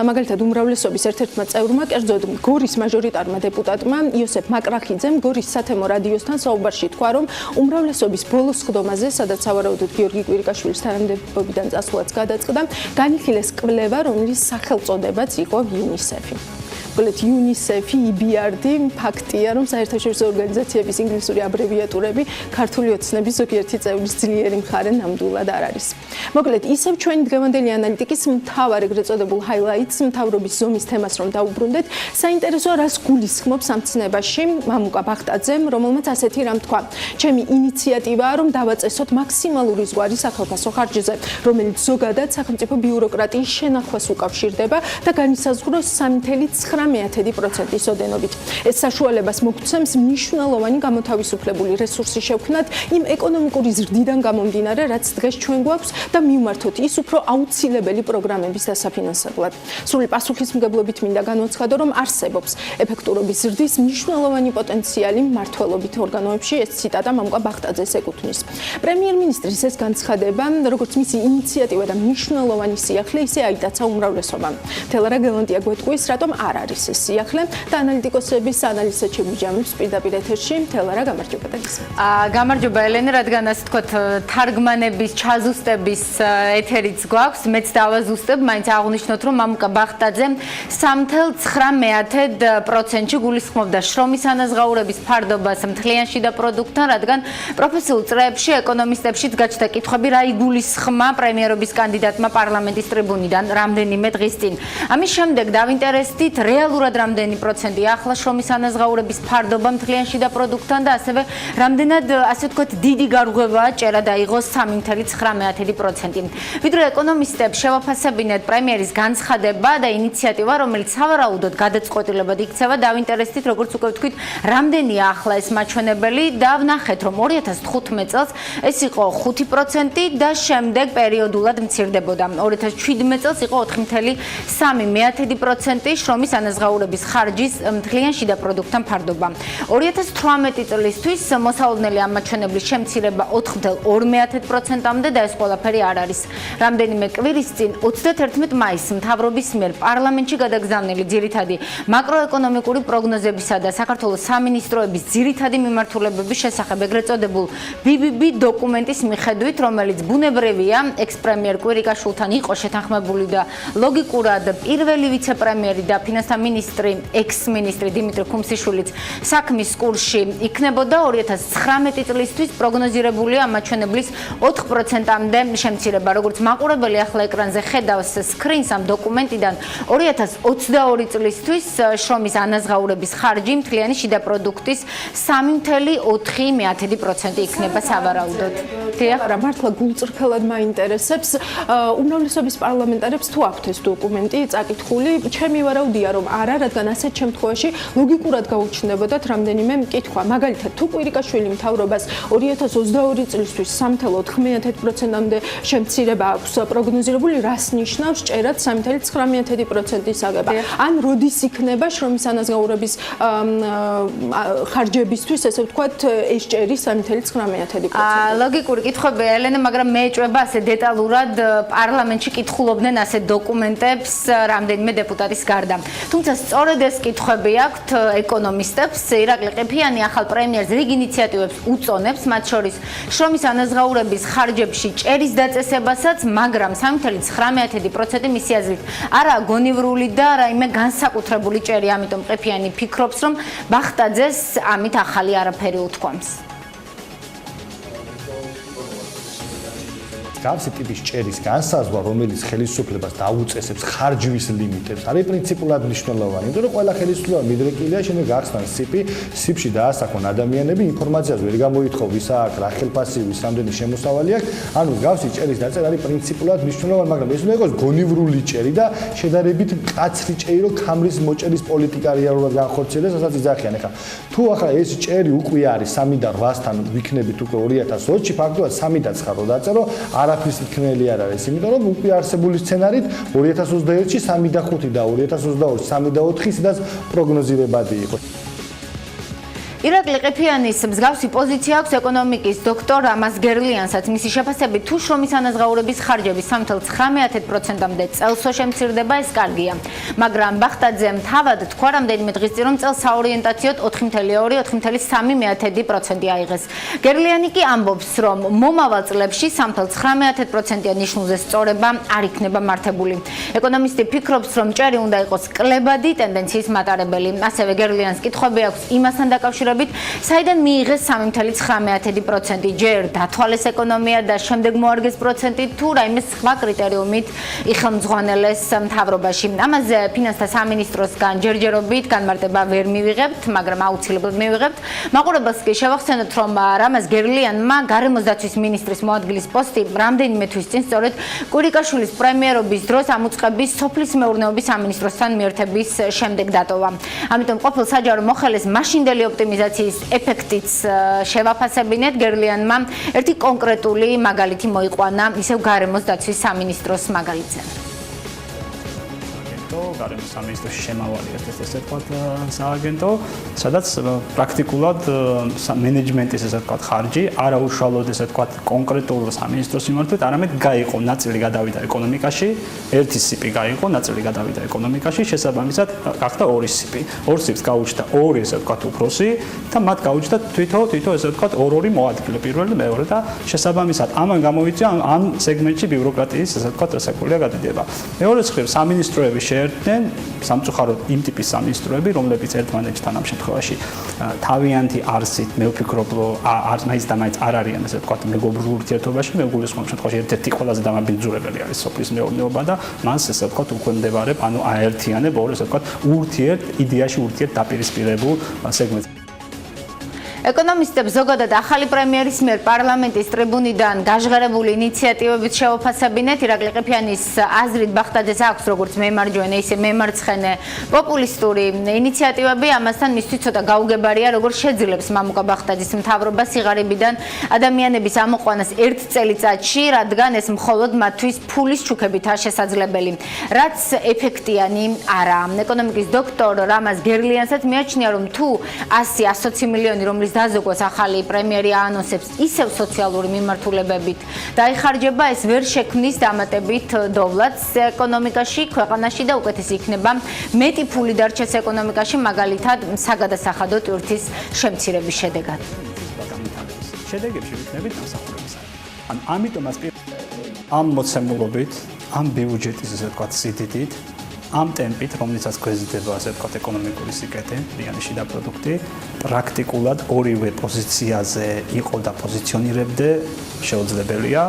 მაგალითად უმრავლესობის ერთ-ერთმა წევრმა კერძოდ გორის მაჟორიტარმა დეპუტატმა იოსებ მაკრახიძემ გორის სათემო რადიოსთან საუბარში თქვა, რომ უმრავლესობის ბოლოს ხდომაზე, სადაც სავარაუდოდ გიორგი კვირიკაშვილის თანამდებობიდან წასვლაც გადაწყდა, განიხილეს კვლევა, რომლის სახელწოდებაც იყო იუნისეფი. მოკლედ იუნისეფი, EBRD, ფაქტია, რომ საერთაშორისო ორგანიზაციების ინგლისური აბრევიატურები ქართული ოცნების ზოგიერთი წევრის ძლიერი მხარე ნამდვილად არ არის. მოკლედ, ისევ ჩვენი დღევანდელი ანალიტიკის მთავარ ეგრეთ წოდებულ highlights, მთავრობის ზომის თემას რომ დაუბრუნდეთ, საინტერესოა რას გულისხმობს ამ ცნებაში მამუკა ბახტაძემ, რომელმაც ასეთი რამ თქვა. ჩემი ინიციატივაა, რომ დავაწესოთ მაქსიმალური ზღვარი სახალხო ხარჯზე, რომელიც ზოგადად სახელმწიფო ბიუროკრატიის შენახვას უკავშირდება და განისაზღვროს 3.9%-ის ოდენობით. ეს საშუალებას მოგცემს მნიშვნელოვანი გამოთავისუფლებული რესურსი შევქმნათ იმ ეკონომიკური ზრდიდან გამომდინარე, რაც დღეს ჩვენ გვაქვს და მივმართოთ ის უფრო აუცილებელი პროგრამების დასაფინანსებლად. სრული პასუხისმგებლობით მინდა განვაცხადო, რომ არსებობს ეფექტურობის ზრდის მნიშვნელოვანი პოტენციალი მმართველობით ორგანოებში, ეს ციტატა მამუკა ბახტაძეს ეკუთვნის. პრემიერ-მინისტრის ეს განცხადება, როგორც მისი ინიციატივა და მნიშვნელოვანი სიახლე, ისე აიტაცა უმრავლესობამ. თელარა გელანტია გვეტყვის, რატომ არ არის ეს სიახლე და ანალიტიკოსების ანალიზად შეგვიჯამებს პირდაპირ ეთერში. თელარა, გამარჯობა და გისმენთ. გამარჯობა ელენე, რადგან ასე თქვათ, თარგმანების ჩაზუსტების ეთერიც გვაქვს, მეც დავაზუსტებ, მაინც აღვნიშნოთ, რომ მამუკა ბახტაძე 3.9%-ში გულისხმობდა შრომის ანაზღაურების ფარდობას მთლიან შიდა პროდუქტთან, რადგან პროფესიულ წრეებში ეკონომისტებშიც გაჩნდა კითხვები, რა იგულისხმა პრემიერობის კანდიდატმა პარლამენტის ტრიბუნიდან რამდენიმე დღის წინ. ამის შემდეგ დავინტერესდით რეალურად რამდენი პროცენტია ახლა შრომის ანაზღაურების ფარდობა მთლიან შიდა პროდუქტთან და ასევე რამდენად ასე ვთქვათ დიდი გარღვევაა ჭერა დაიღო 3.9%. ვიდრე ეკონომისტებს შევაფასებინეთ პრემიერის განცხადება და ინიციატივა, რომელიც სავარაუდოდ გადაწყვეტილებად იქცევა, დავინტერესდით, როგორც უკვე ვთქვით, რამდენია ახლა ეს მაჩვენებელი და ვნახეთ, რომ 2015 წელს ეს იყო 5% და შემდეგ პერიოდულად მცირდებოდა. 2017 წელს იყო 4.3% შრომის ანაზღაურების ხარჯის მთლიან შიდა პროდუქტთან ფარდობა. 2018 წლისთვის მოსალოდნელი ამაჩვენებლის შემცირება 4.2%-მდე და ეს ყველაფერი არ არის. რამდენიმე კვირის წინ 31 მაისს მთავრობის მიერ პარლამენტში გადაგზავნილი ძირითადი მაკროეკონომიკური პროგნოზებისა და საქართველოს სამინისტროების ძირითადი მიმართულებების შესახებ ეგრეთ წოდებულ BBB დოკუმენტის მიხედვით, რომელიც ბუნებრივია ექს-პრემიერ კვირიკაშვილთან იყო შეთანხმებული და ლოგიკურად პირველი ვიცე-პრემიერი და ფინანსთა მინისტრი ექს-მინისტრი დიმიტრი ქუმსიშვილიც საქმის კურსში იქნებოდა 2019 წლისთვის პროგნოზირებული ამაჩვენებლის 4%-მდე შემცირება. როგორც მაყურებელი ახლა ეკრანზე ხედავს სკრინს ამ დოკუმენტიდან 2022 წლისთვის შრომის ანაზღაურების ხარჯი მთლიანი შიდა პროდუქტის 3.4% იქნება სავარაუდოდ. არა, მართლა გულწრფელად მაინტერესებს უმრავლესობის პარლამენტარებს თუ აქვთ ეს დოკუმენტი წაკითხული. ჩემი ვარაუდია რომ არა, რადგან ასეთ შემთხვევაში ლოგიკურად გაუჩნდებოდათ რამდენიმე მკითხვა. მაგალითად, თუ კვირიკაშვილი მთავრობას 2022 წლისთვის 3.9%-მდე შემცირება აქვს პროგნოზირებული, რას ნიშნავს ჭერად 3.9%-ის აღება? ან როდის იქნება შრომის ანაზღაურების ხარჯებისთვის, ესე ვთქვათ, ეს ჭერი 3.9%? ლოგიკური კითხვებია, ელენე, მაგრამ მე ეჭვება ასე დეტალურად პარლამენტში კითხულობდნენ ასე დოკუმენტებს რამდენიმე დეპუტატის გარდა. თუმცა სწორედ ეს კითხვები აქვთ ეკონომისტებს. ირაკლი ყიფიანი ახალ პრემიერს რიგ ინიციატივებს უწონებს, მათ შორის შრომის ანაზღაურების ხარჯებში ჭერის დაწესებასაც, მაგრამ 3.9% მისი აზრით არაა გონივრული და რაიმე განსაკუთრებული ჭერი, ამიტომ ყიფიანი ფიქრობს, რომ ბახტაძეს ამით ახალი არაფერი უთქვამს. გავსი ტიპის ჭერის განსაზღვრა, რომელიც ხელისუფლებას დაუწესებს ხარჯვის ლიმიტებს, არის პრინციპულად მნიშვნელოვანი. იმიტომ რომ ყველა ხელისუფლება მიდრეკილია, შემდეგ გახსნან სიპში დაასახონ ადამიანები, ინფორმაციას ვერ გამოითხოვ, ვისა აქვს, რა ხელფასი, ვის რამდენი შემოსავალი აქვს. ანუ გავსი ჭერის დაწერა არის პრინციპულად მნიშვნელოვანი, მაგრამ ეს უნდა იყოს გონივრული ჭერი და შედარებით მკაცრი ჭერი, რომ ქამრის მოჭერის პოლიტიკა რეალურად განხორციელდეს, რასაც იძახიან. ეხლა თუ ახლა ეს ჭერი უკვე არის 3 და 8-თან ვიქნებით უკვე 2020-ში, ფაქტობრივად 3 და 9 რო დაწერო, არაფრის თქმელი არ არის, იმიტომ რომ უკვე არსებული სცენარით 2021-ში 3 და 5 და 2022-ში 3 და 4 ისედაც პროგნოზირებადი იყო. ირაკლი ყიფიანის მსგავსი პოზიცია აქვს ეკონომიკის დოქტორ ამას გერლიანსაც. მისი შეფასებით, თუ შრომის ანაზღაურების ხარჯები 3.9%-მდე წელსო შემცირდება, ეს კარგია. მაგრამ ბახტაძემ თავად თქვა რამდენიმე დღის წინ, რომ წელს საორიენტაციოდ 4.2-4.3% აიღეს. გერლიანი კი ამბობს, რომ მომავალ წლებში 3.9%-იან ნიშნულზე სწორება არ იქნება მართებული. ეკონომისტი ფიქრობს, რომ ჭერი უნდა იყოს კლებადი ტენდენციის მატარებელი. ასევე გერლიანს კითხვები აქვს იმასთან დაკავშირებით, საიდან მიიღეს 3.9%? ჯერ დათვალეს ეკონომია და შემდეგ მოარგეს პროცენტი, თუ რაიმე სხვა კრიტერიუმით იხელმძღვანელეს მთავრობაში. ამაზე ფინანსთა სამინისტროსგან ჯერჯერობით განმარტება ვერ მივიღებთ, მაგრამ აუცილებლად მივიღებთ. მაყურებელს კი შევახსენოთ, რომ რამაზ გერლიანმა გარემოს დაცვის მინისტრის მოადგილის პოსტი რამდენიმე თვის წინ სწორედ კვირიკაშვილის პრემიერობის დროს ამუწყების სოფლის მეურნეობის სამინისტროსთან მიერთების შემდეგ დატოვა. ამიტომ ყოფილ საჯარო მოხელეს მაშინდელი ოპტიმიზაციის ეფექტიც შევაფასებინეთ. გერლიანმა ერთი კონკრეტული მაგალითი მოიყვანა ისევ გარემოს დაცვის სამინისტროს მაგალითზე. გარემოს სამინისტროში შემავალი ერთ-ერთი ესე ვთქვათ სააგენტო, სადაც პრაქტიკულად მენეჯმენტის ესე ვთქვათ ხარჯი არა უშუალოდ ესე ვთქვათ კონკრეტულ სამინისტროს მიმართულებით, არამედ გაიყო ნაწილი გადავიდა ეკონომიკაში, ერთი სიპი გაიყო, ნაწილი გადავიდა ეკონომიკაში, შესაბამისად გახდა ორი სიპი. ორ სიპს გაუჩნდა ორი ესე ვთქვათ უფროსი და მათ გაუჩნდა თვითონ ესე ვთქვათ ორ-ორი მოადგილე, პირველი და მეორე და შესაბამისად ამან გამოიწვია ამ სეგმენტში ბიუროკრატიის ესე ვთქვათ რასაკვირველია გადიდება. მეორე მხრივ სამინისტროები შეერთდნენ სამწუხაროდ იმ ტიპის სამინისტროები, რომლებიც ერთმანეთთან ამ შემთხვევაში თავიანთი არსით, მე ვფიქრობ, მაინც და მაინც არ არიან ესე ვთქვათ მეგობრულ ურთიერთობაში, მე გულისხმობ შემთხვევაში ერთ-ერთი ყველაზე დამაბინძურებელი არის სოფლის მეურნეობა და მას ესე ვთქვათ უქვემდებარებ, ანუ აერთიანებ ორ ესე ვთქვათ იდეაში ურთიერთ დაპირისპირებულ სეგმენტს. ეკონომისტებს ზოგადად ახალი პრემიერის მიერ პარლამენტის ტრიბუნიდან გაჟღერებული ინიციატივებით შეუფასებინეთ. ირაკლი ყიფიანის აზრით ბახტაძეს აქვს როგორც მემარჯვენე, ისე მემარცხენე პოპულისტური ინიციატივები. ამასთან მისთვის ცოტა გაუგებარია, როგორ შეძლებს მამუკა ბახტაძის მთავრობა სიღარიბიდან ადამიანების ამოყვანას ერთ წელიწადში, რადგან ეს მხოლოდ მათთვის ფულის ჩუქებითაა შესაძლებელი. რაც ეფექტიანი არაა. ეკონომიკის დოქტორ რამაზ გერლიანსაც მიაჩნია, რომ თუ 100-120 მილიონი, რომლის დაზოგვას ახალი პრემიერი აანონსებს, ისევ სოციალური მიმართულებებით დაიხარჯება, ეს ვერ შექმნის დამატებით დოვლათს ეკონომიკაში, ქვეყანაში და უკეთესი იქნება მეტი ფული დარჩეს ეკონომიკაში, მაგალითად საგადასახადო ტვირთის შემცირების შედეგად. შედეგებში ვიქნებით დამსახურებისა. ამიტომაც ამ მოცემულობით, ამ ბიუჯეტის ესე ვთქვათ სიდიდით, ამ ტემპით, რომლითაც გვეზრდება ასე ვთქვათ ეკონომიკური სიკეთე, რიანი შიდა პროდუქტი, პრაქტიკულად ორივე პოზიციაზე იყო და პოზიციონირებდე შეუძლებელია.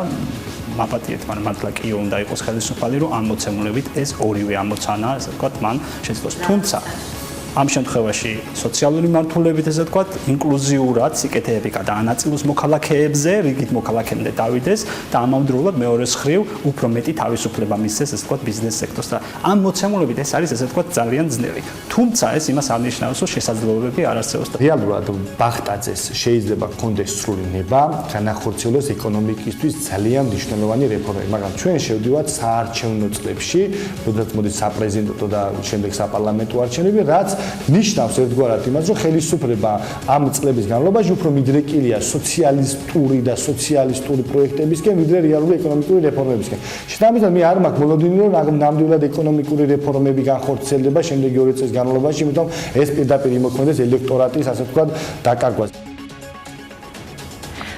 მაპატიეთ, მაგრამ მართლა კი უნდა იყოს ხელისუფალი, რომ ამ მოცემულებით ეს ორივე ამოცანა, ასე ვთქვათ, მან შეძლოს. თუმცა ამ შემთხვევაში სოციალური მართულებით ესე ვთქვათ, ინკლუზიურად სიკეთეები გადაანაწილოს მოქალაქეებზე, რიგით მოქალაქემდე დავიდეს და ამავდროულად მეორეს მხრივ უფრო მეტი თავისუფლება მისცეს ესე ვთქვათ ბიზნეს სექტორს და ამ მოცემულობით ეს არის ესე ვთქვათ ძალიან ძნელი. თუმცა ეს იმას არ ნიშნავს, რომ შესაძლებლობები არ არსებობს. რეალურად ბახტაძეს შეიძლება ჰქონდეს სრული ნება, განახორციელოს ეკონომიკისთვის ძალიან მნიშვნელოვანი რეფორმები, მაგრამ ჩვენ შევდივართ საარჩევნო წლებში, როდესაც მოდის საპრეზიდენტო და შემდეგ საპარლამენტო არჩევნები, რაც ნიშნავს ერთგვარად იმას, რომ ხელისუფლება ამ წლების განმავლობაში უფრო მიდრეკილია სოციალისტური და სოციალისტური პროექტებისკენ, ვიდრე რეალური ეკონომიკური რეფორმებისკენ. შესაბამისად, მე არ მაქვს მოლოდინი, რომ ნამდვილად ეკონომიკური რეფორმები განხორციელდება შემდეგი 2 წლის განმავლობაში, იმიტომ ეს პირდაპირ იმოქმედებს ელექტორატის, ასე ვთქვათ, დაკარგვაზე.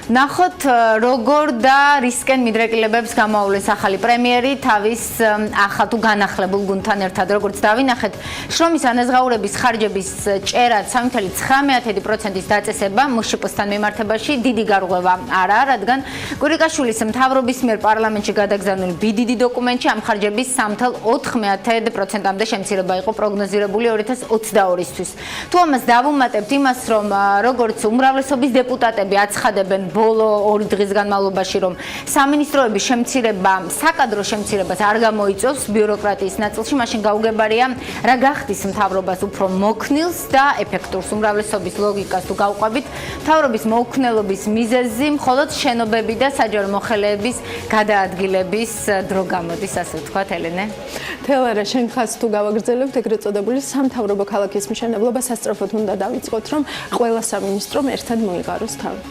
ნახოთ როგორ და რისკენ მიდრეკილებებს გამოავლეს ახალი პრემიერი თავის ახალ თუ განახლებულ გუნდთან ერთად. როგორც დავინახეთ, შრომის ანაზღაურების ხარჯების ჭერა 3.9%-ის დაწესება მშპ-სთან მიმართებაში დიდი გარღვევა არაა, რადგან კვირიკაშვილის მთავრობის მიერ პარლამენტში გადაგზავნილ ბიდიდი დოკუმენტში ამ ხარჯების 3.4%-მდე შემცირება იყო პროგნოზირებული 2022-ისთვის. თუ ამას დავუმატებთ იმას, რომ როგორც უმრავლესობის დეპუტატები აცხადებენ ბოლო 2 დღის განმავლობაში, რომ სამინისტროების შემცირება, საკადრო შემცირებას არ გამოიწვევს ბიუროკრატიის ნაწილში, მაშინ გაუგებარია, რა გახდის მთავრობას უფრო მოქნილს და ეფექტურს. უმრავლესობის ლოგიკას თუ გავყვებით, მთავრობის მოუქნელობის მიზეზი მხოლოდ შენობები და საჯარო მოხელეების გადაადგილების დრო გამოდის, ასე ვთქვათ, ელენე. თელარა, შენ ხაზს თუ გავაგრძელებთ, ეგრეთ წოდებული სამთავრობო ქალაქის მშენებლობა სასწრაფოდ უნდა დავიწყოთ, რომ ყველა სამინისტრომ ერთად მოიყაროს თავი.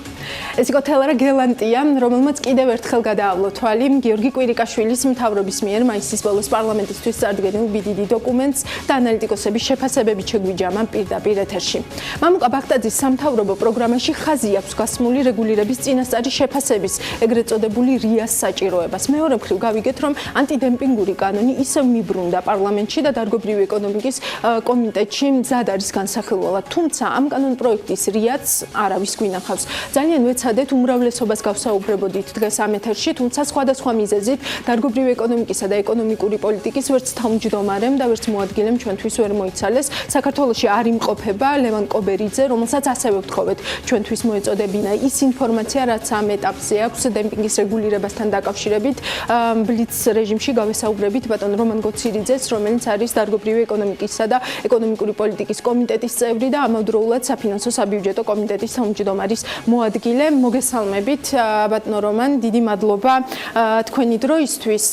ეს იყო თელარა გელანტია, რომელმაც კიდევ ერთხელ გადაავლო თვალი გიორგი კვირიკაშვილის მთავრობის მიერ მაისის ბოლოს პარლამენტისთვის წარდგენილ ბიდიდი დოკუმენტს და ანალიტიკოსების შეფასებებით შეგვიჯამა პირდაპირ ეთერში. მამუკა ბახტაძის სამთავრობო პროგრამაში ხაზი აქვს გასმული რეგულირების წინასწარი შეფასების, ეგრეთ წოდებული რიას საჭიროებას. მეორე მხრივ გავიგეთ, რომ ანტიდემპინგური კანონი ისევ მიბრუნდა პარლამენტში და დარგობრივი ეკონომიკის კომიტეტში მზად არის განსახილველად. თუმცა ამ კანონ პროექტის რიაც არავის გვინახავს. ძალიან ვეცადეთ უმრავლესობას გავსაუბრებოდით დღეს ამ ეთერში, თუმცა სხვადასხვა მიზეზით დარგობრივი ეკონომიკისა და ეკონომიკური პოლიტიკის ვერც თავმჯდომარემ და ვერც მოადგილემ ჩვენთვის ვერ მოიცალეს. საქართველოში არ იმყოფება ლევან კობერიძე, რომელსაც ასევე ვთხოვეთ ჩვენთვის მოეწოდებინა ის ინფორმაცია, რაც ამ ეტაპზე აქვს დემპინგის რეგულირებასთან დაკავშირებით. ბლიც რეჟიმში გავესაუბრებით ბატონ რომან გოცირიძეს, რომელიც არის დარგობრივი ეკონომიკისა და ეკონომიკური პოლიტიკის კომიტეტის წევრი და ამავდროულად საფინანსო საბიუჯეტო კომიტეტის თავმჯდომარის მოადგილე. მოგესალმებით ბატონო რომან, დიდი მადლობა თქვენი დროისთვის.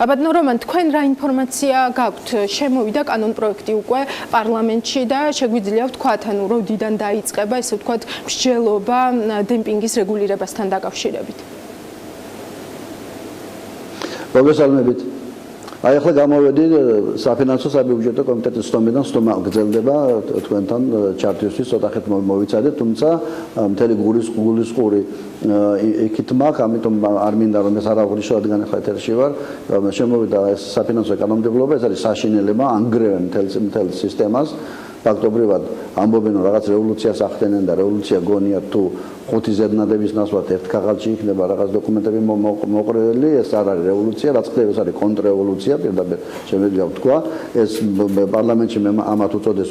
ბატონო რომან, თქვენ რა ინფორმაცია გაქვთ? შემოვიდა კანონ პროექტი უკვე პარლამენტში და შეგვიძლია ვთქვათ, ანუ როდიდან დაიწყება, ესე ვთქვათ, მსჯელობა დემპინგის რეგულირებასთან დაკავშირებით? მოგესალმებით. აი ახლა გამოვედი საფინანსო საბიუჯეტო კომიტეტის სტომიდან, სტომა გრძელდება თქვენთან ჩართვისთვის, ცოტახეთ მოვიცადეთ, თუმცა მთელი გულისყური იქით მაქვს, ამიტომ არ მინდა რომ ეს არ აღვნიშნო, რადგან ახლა ეთერში ვარ. შემოვიდა ეს საფინანსო კანონმდებლობა, ეს არის საშინელება, ანგრევენ მთელ სისტემას ფაქტობრივად ამბობენ რომ რაღაც რევოლუციას ახდენენ და რევოლუცია გონია თუ 5 ზედნადების ნაცვლად ერთ ქაღალდში იქნება რაღაც დოკუმენტები მოყოლილი, ეს არ არის რევოლუცია, რაც ხდება ეს არის კონტრრევოლუცია, პირდაპირ შემიძლია ვთქვა, ეს პარლამენტში ამათ უწოდეს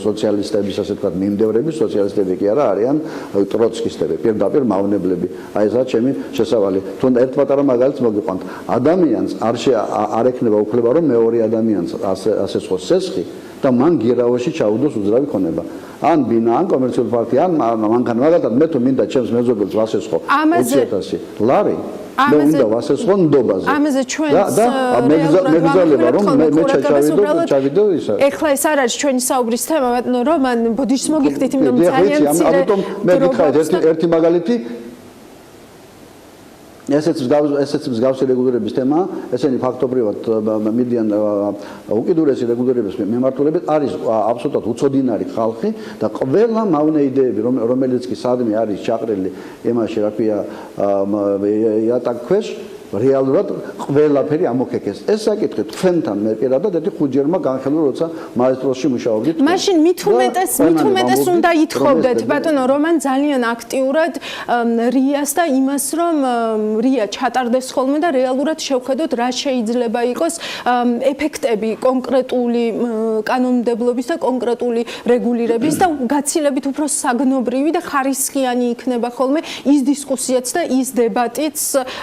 სოციალისტების ასე ვთქვათ მიმდევრები, სოციალისტები კი არა, არიან ტროცკისტები, პირდაპირ მავნებლები. აი ესაა ჩემი შესავალი. თუნდაც ერთ პატარა მაგალითს მოგიყვანთ. ადამიანს არ ექნება უფლება რომ მეორე ადამიანს ასე სხვა სესხი და მან გირავაში ჩაუდოს უძრავი ქონება. ან ბინა, ან კომერციული პარტია, ან მანქანა, მაგალითად მე თუ მინდა ჩემს მეზობელს ვასესხო 20.000 ლარი მე უნდა ვასესხო ნდობაზე. ამაზე ჩვენ მეგზალება რომ მე ჩავიდო ისა. ეხლა ეს არ არის ჩვენი საუბრის თემა, ბატონო რომან, ბოდიშს მოგიხდით, იმიტომ რომ ძალიან მცირე. ამიტომ მე გითხარით ერთი მაგალითი ესეც მსგავსი რეგულირების თემა, ესენი ფაქტობრივად მიდიან უკიდურესი რეგულირების მიმართულებით არის აბსოლუტურად უცოდინარი ხალხი და ყველა მავნე იდეები, რომელიც კი სადმე არის ჩაყრილი იმაში, რა ქვია, იატაკქვეშ, რეალურად ყველაფერი ამოქეკეს. ეს საკითხი თქვენთან მე პირადად ერთი 5 ჯერმა განხილულ, როცა მაესტროში მუშაობდით. მაშინ მით უმეტეს უნდა ითხოვდეთ ბატონო რომან ძალიან აქტიურად რიას და იმას რომ რია ჩატარდეს ხოლმე და რეალურად შევხედოთ რა შეიძლება იყოს ეფექტები კონკრეტული კანონმდებლობის და კონკრეტული რეგულირების და გაცილებით უფრო საგნობრივი და ხარისხიანი იქნება ხოლმე ის დისკუსიაც და ის დებატიც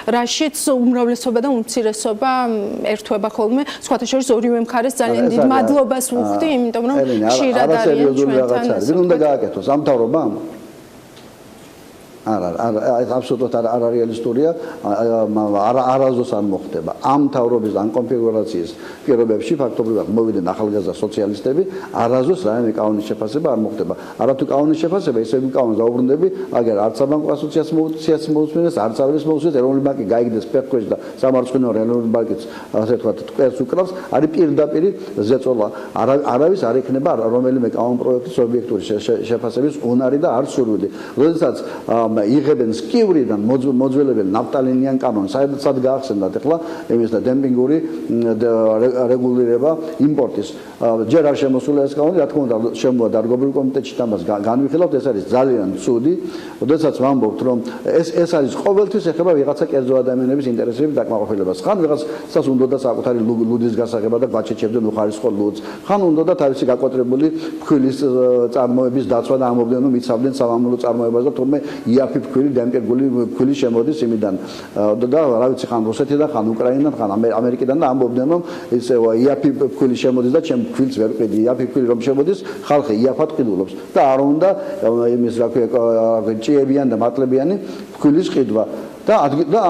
რაშიც უმრავლესობა და უმცირესობა ერთვება ხოლმე. სხვათა შორის ორივე მხარეს ძალიან დიდ მადლობას ვუხდი, იმიტომ რომ ხშირად არიან ჩვენთან. ვინ უნდა გააკეთოს ამ მთავრობამ? არა, აბსოლუტურად არ რეალისტურია, არასდროს არ მოხდება. ამ მთავრობის ან კონფიგურაციის პირობებში ფაქტობრივად მოვიდნენ ახალგაზრდა სოციალისტები, არასდროს რაიმე კანონის შეფასება არ მოხდება. არათუ კანონის შეფასება, ისე კანონს დაუბრუნდები, აგერ არც საბანკო ასოციაციას მოусმინეს, არც არავის მოусმინეს, ეროვნული ბანკი გაიგდეს ფეხქვეშ და სამარცხინო ეროვნული ბანკიც ასე ვთქვათ, ტყერს უკრავს, არის პირდაპირ ზეწოლა. არავის არ ექნება რომელიმე კანონ პროექტის ობიექტური შეფასების უნარი და არც სურვილი. როდესაც იღებენ სკივრიდან მოძველებენ ნაფტალინიან კანონს, საერთოდ გაახსენდათ ახლა იმის და დემპინგური რეგულირება იმპორტის. ჯერ არ შემოსულა ეს კანონი, რა თქმა უნდა, შემოვა დარგობრივ კომიტეტში და მას განვიხილავთ, ეს არის ძალიან ცუდი. როდესაც ვამბობთ, რომ ეს არის ყოველთვის ეხება ვიღაცა კერძო ადამიანების ინტერესების დაკმაყოფილებას. ხან ვიღაცას უნდა და საკუთარი ლუდის გასაღება და გვაჩეჩებდნენ უხარისხო ლუდს. ხან უნდა და თავისი გაკვეთრებული ფქვილის წარმოების დაცვა და ამობდნენ რომ იცავდნენ სამამულო წარმოებას და თურმე იაფი ფქვილი, დემპინგული ფქვილი შემოდის იმიდან და რა ვიცი ხან რუსეთიდან, ხან უკრაინიდან, ხან ამერიკიდან და ამბობდნენ რომ ეს იაფი ფქვილი შემოდის და ჩემ ფქვილს ვერ ყიდი. იაფი ფქვილი რომ შემოდის, ხალხი იაფად ყიდულობს და არ უნდა იმის რა ქვია ჭიებიან და მატლებიანი ფქვილის ყიდვა. და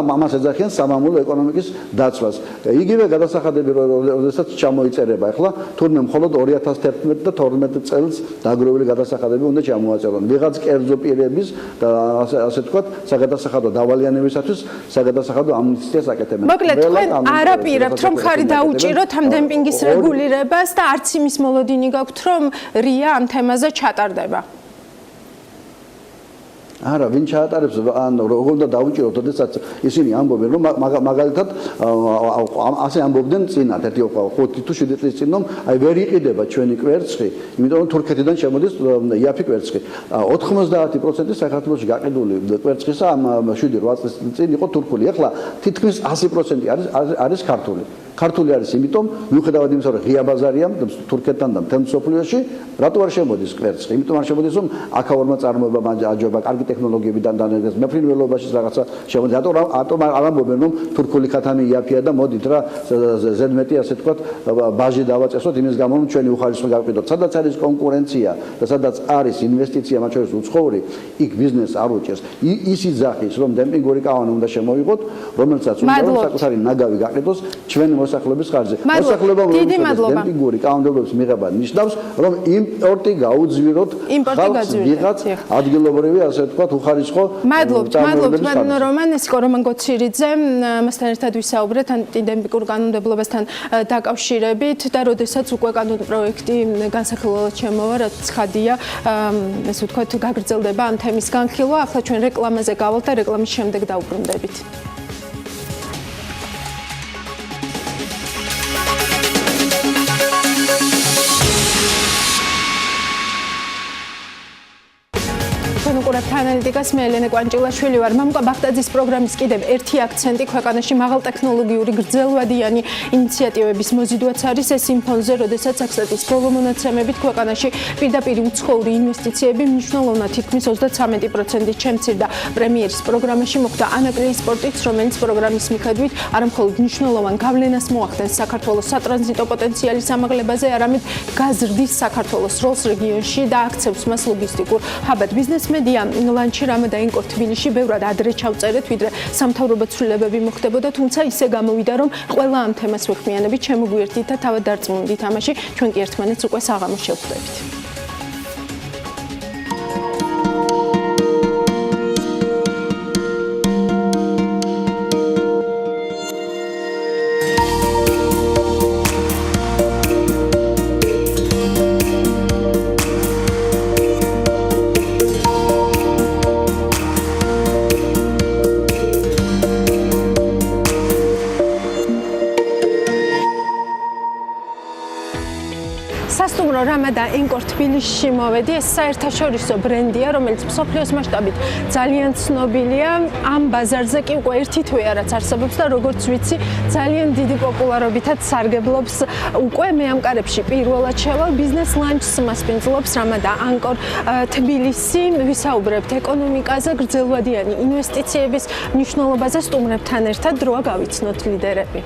ამას ეძახიან სამამულო ეკონომიკის დაცვას. იგივე გადასახადები როდესაც ჩამოიწერება, ახლა თურმე მხოლოდ 2011 და 12 წელს დაგროვილი გადასახადები უნდა ჩამოაწერონ. ვიღაც კერძო პირების და ასე ვთქვათ, საგადასახადო დავალიანებისათვის საგადასახადო ამნისტიას აკეთებენ. მოკლედ, თქვენ არაპირებთ, რომ ხარი დაუჭიროთ ამ დემპინგის რეგულირებას და არც იმის მოლოდინი გაქვთ, რომ რია ამ თემაზე ჩატარდება. არა, ვინ ჩაატარებს ან როგორ უნდა დაუჭიროთ, როდესაც ისინი ამბობენ, რომ მაგალითად ასე ამბობდნენ წინათ, 5 თუ 7 წლის წინ, რომ აი ვერ იყიდება ჩვენი კვერცხი, იმიტომ რომ თურქეთიდან შემოდის იაფი კვერცხი. 90% საქართველოში გაყიდული კვერცხისა ამ 7-8 წლის წინ იყო თურქული. ახლა თითქმის 100% არის ქართული. ქართული არის, იმიტომ მიუხედავად იმისა, რომ ღია ბაზარია თურქეთთან და მთელ მსოფლიოში, რატო არ შემოდის კვერცხი? იმიტომ არ შემოდის, რომ აქაურმა წარმოება აჯობა, კარგი ტექნოლოგიებიდან დანერგეს, მეფრინველობაში რაღაცა შემოდის. რატომ არ ამბობენ, რომ თურქული ქათამი იაფია და მოდით რა ზედმეტი ასე ვთქვათ, ბაჟი დავაწესოთ იმის გამო, რომ ჩვენი უხარისხო გავყიდოთ. სადაც არის კონკურენცია და სადაც არის ინვესტიცია, მათ შორის უცხოური, იქ ბიზნესს არ უჭერს. ის იძახის, რომ დემპინგური კანონი უნდა შემოვიღოთ, რომელსაც უნდა რომ საკუთარი ნაგავი გაყიდოს ჩვენ მოსახლეობის ხარჯზე. მოსახლეობამ დემპინგური კანონმდებლობის მიღება ნიშნავს, რომ იმპორტი გაუძვიროთ ხალხს ვიღაც ადგილობრივი ასე ვთქვათ უხარისხო. მადლობთ, ბატონო რომან რომან გოცირიძე, მასთან ერთად ვისაუბრეთ ანტიდემპინგურ კანონმდებლობასთან დაკავშირებით და როდესაც უკვე კანონ პროექტი განსახილველად შემოვა, რაც ცხადია, ესე ვთქვათ, გაგრძელდება ამ თემის განხილვა. ახლა ჩვენ რეკლამაზე გავალთ და რეკლამის შემდეგ დავუბრუნდებით. უყურებთ ანალიტიკას, მე ელენე კვანჭილაშვილი ვარ. მამუკა ბახტაძის პროგრამის კიდევ ერთი აქცენტი ქვეყანაში მაღალტექნოლოგიური გრძელვადიანი ინიციატივების მოზიდვაც არის ეს იმ ფონზე, როდესაც აქცენტის ბოლო მონაცემებით ქვეყანაში პირდაპირ უცხოური ინვესტიციები მნიშვნელოვნად თითქმის 33%-ით შემცირდა. პრემიერის პროგრამაში მოხდა ანაკლიის სპორტიც, რომელიც პროგრამის მიხედვით არამხოლოდ მნიშვნელოვან გავლენას მოახდენს საქართველოს სატრანზიტო პოტენციალის ამაღლებაზე, არამედ გაზრდის საქართველოს როლს რეგიონში და აქცევს მას ლოგისტიკურ ჰაბად. ბიზნეს მედია ლანჩი რამადან თბილისში ბევრად ადრე ჩავწერეთ, ვიდრე სამთავრობო ცვლილებები მოხდებოდა, თუმცა ისე გამოვიდა, რომ ყველა ამ თემას ვეხმიანებით, შემოგვიერთდით და თავად დარწმუნდით ამაში, ჩვენ კი ერთმანეთს უკვე საღამოს შევხვდებით. სასტუმრო რამადან ენკორ თბილისში მოვედი, ეს საერთაშორისო ბრენდია, რომელიც მსოფლიოს მასშტაბით ძალიან ცნობილია. ამ ბაზარზე კი უკვე ერთი თვე რაც არსებობს და როგორც ვიცი, ძალიან დიდი პოპულარობითაც სარგებლობს. უკვე მე ამ კარებში პირველად შევალ, ბიზნეს ლანჩს მასპინძლობს რამადან ანკორ თბილისი. ვისაუბრებთ ეკონომიკაზე, გრძელვადიანი ინვესტიციების მნიშვნელობაზე, სტუმრებთან ერთად დროა გავიცნოთ ლიდერები.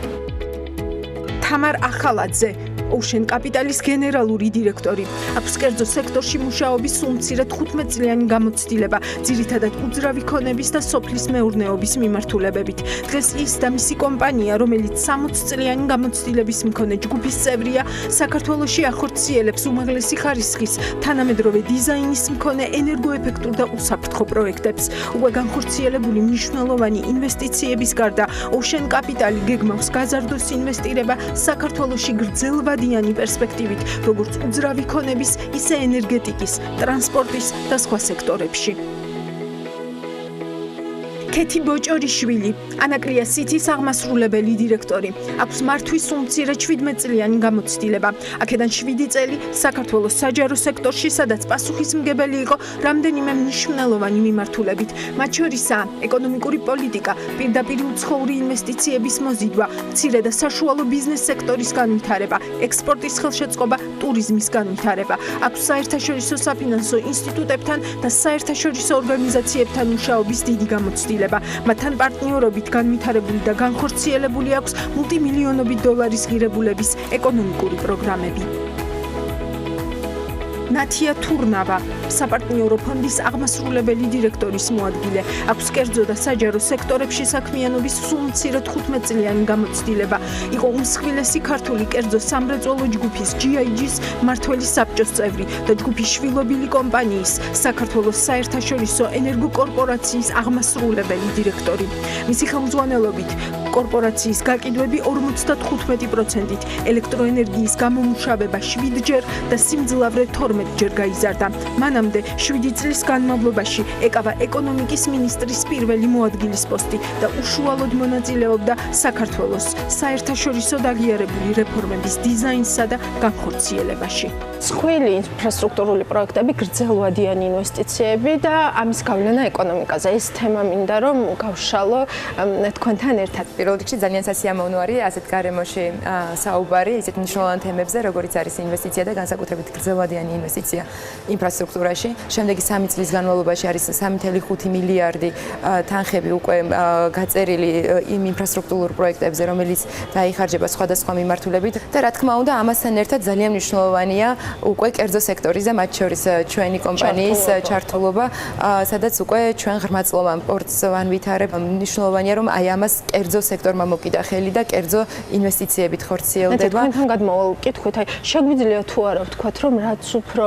თამარ ახალაძე, Ocean Capital-ის გენერალური დირექტორი. აქვს კერძო სექტორში მუშაობის უმცირე 15 წლიანი გამოცდილება, ძირითადად უძრავი ქონების და სოფლის მეურნეობის მიმართულებებით. დღეს ის და მისი კომპანია, რომელიც 60 წლიანი გამოცდილების მქონე ჯგუფის წევრია, საქართველოში ახორციელებს უმაღლესი ხარისხის, თანამედროვე დიზაინის მქონე ენერგოეფექტურ და უსაფრთხო პროექტებს. უკვე განხორციელებული მნიშვნელოვანი ინვესტიციების გარდა, Ocean Capital გეგმავს გაზარდოს ინვესტირება საქართველოში გრძელვადიანი პერსპექტივით, როგორც უძრავი ქონების, ისე ენერგეტიკის, ტრანსპორტის და სხვა სექტორებში. კეთი ბოჭორიშვილი, ანაკლია სიტის აღმასრულებელი დირექტორი. აქვს მართვის უმცირე 17 წლიანი გამოცდილება. აქედან 7 წელი საქართველოს საჯარო სექტორში, სადაც პასუხისმგებელი იყო რამდენიმე მნიშვნელოვანი მიმართულებით. მათ შორისაა ეკონომიკური პოლიტიკა, პირდაპირ უცხოური ინვესტიციების მოზიდვა, მცირე და საშუალო ბიზნეს სექტორის განვითარება, ექსპორტის ხელშეწყობა, ტურიზმის განვითარება. აქვს საერთაშორისო საფინანსო ინსტიტუტებთან და საერთაშორისო ორგანიზაციებთან მუშაობის დიდი გამოცდილება. მათთან პარტნიორობით განვითარებული და განხორციელებული აქვს მულტიმილიონობით დოლარის ღირებულების ეკონომიკური პროგრამები. ნათია თურნავა, საპარტნიორო ფონდის აღმასრულებელი დირექტორის მოადგილე. აქვს კერძო და საჯარო სექტორებში საქმიანობის უმცირე 15 წლიანი გამოცდილება. იყო უმსხვილესი ქართული კერძო სამრეწველო ჯგუფის GIG-ის მმართველი საბჭოს წევრი და ჯგუფის შვილობილი კომპანიის საქართველოს საერთაშორისო ენერგოკორპორაციის აღმასრულებელი დირექტორი. მისი ხელმძღვანელობით კორპორაციის გაკიდვები 55%-ით, ელექტროენერგიის გამომუშავება 7-ჯერ და სიმძლავრე 12-ჯერ გაიზარდა. მანამდე 7 წლის განმავლობაში ეკავა ეკონომიკის მინისტრის პირველი მოადგილის პოსტი და უშუალოდ მონაწილეობდა საქართველოს საერთაშორისო დაღიარებული რეფორმების დიზაინსა და განხორციელებაში. მსხვილი ინფრასტრუქტურული პროექტები, გრძელვადიანი ინვესტიციები და ამის გავლენა ეკონომიკაზე. ეს თემა მინდა რომ გავშალო თქვენთან ერთად. პირველ რიგში ძალიან სასიამოვნო არის ასეთ გარემოში საუბარი ისეთ მნიშვნელოვან თემებზე, როგორიც არის ინვესტიცია და განსაკუთრებით გრძელვადიანი ინვესტიცია ინფრასტრუქტურაში. შემდეგი 3 წლის განმავლობაში არის 3.5 მილიარდი თანხები უკვე გაწერილი იმ ინფრასტრუქტურულ პროექტებზე, რომელიც დაიხარჯება სხვადასხვა მიმართულებით და რა თქმა უნდა, ამასთან ერთად ძალიან მნიშვნელოვანია უკვე კერძო სექტორის და მათ შორის ჩვენი კომპანიის ჩართულობა, სადაც უკვე ჩვენ ღრმაწლოვან პორტს ვანვითარებ. მნიშვნელოვანია რომ აი ამას კერძო სექტორმა მოკიდა ხელი და კერძო ინვესტიციებით ხორციელდება. თქვენთან გადმოვალ კითხვით, აი შეგვიძლია თუ არა ვთქვათ, რომ რაც უფრო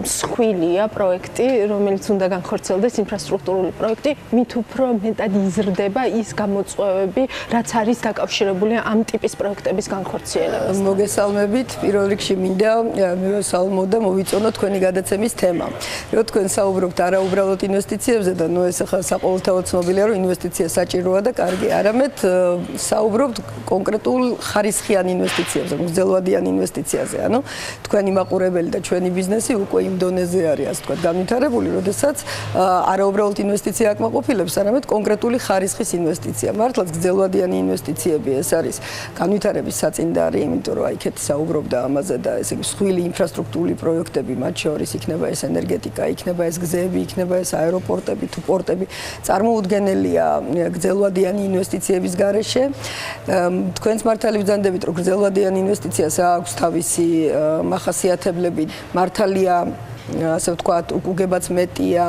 მსხვილია პროექტი, რომელიც უნდა განხორციელდეს ინფრასტრუქტურული პროექტი, მით უფრო მეტად იზრდება ის გამოწვევები, რაც არის დაკავშირებული ამ ტიპის პროექტების განხორციელებასთან. მოგესალმებით, პირველ რიგში მინდა მევესალმო და მოვიწონო თქვენი გადაცემის თემა. რო თქვენ საუბრობთ არა უბრალოდ ინვესტიციებზე და ნუ ეს ახლა საყოველთაოდ ცნობილია, რომ ინვესტიცია საჭიროა და კარგი, არამედ საუბრობთ კონკრეტულ ხარისხიან ინვესტიციებზე, გრძელვადიან ინვესტიციაზე. ანუ თქვენი მაყურებელი და ჩვენი ბიზნესი უკვე იმ დონეზე არის, ასე ვთქვათ, განვითარებული, როდესაც არაუბრალოდ ინვესტიცია აკმაყოფილებს, არამედ კონკრეტული ხარისხის ინვესტიცია. მართლაც გრძელვადიანი ინვესტიციები ეს არის განვითარების საწინდარი, იმიტომ რომ იქეთ საუბრობდა ამაზე და ესე იგი მსხვილი ინფრასტრუქტურული პროექტები, მათ შორის იქნება ეს ენერგეტიკა, იქნება ეს გზები, იქნება ეს აეროპორტები თუ პორტები, წარმოუდგენელია გრძელვადიანი ინვესტიციების გარეშე. თქვენს მართალი ვძანდებით, რომ გრძელვადიანი ინვესტიციას აქვს თავისი მახასიათებლები, მართალია ასე ვთქვათ, უგებაც მეტია,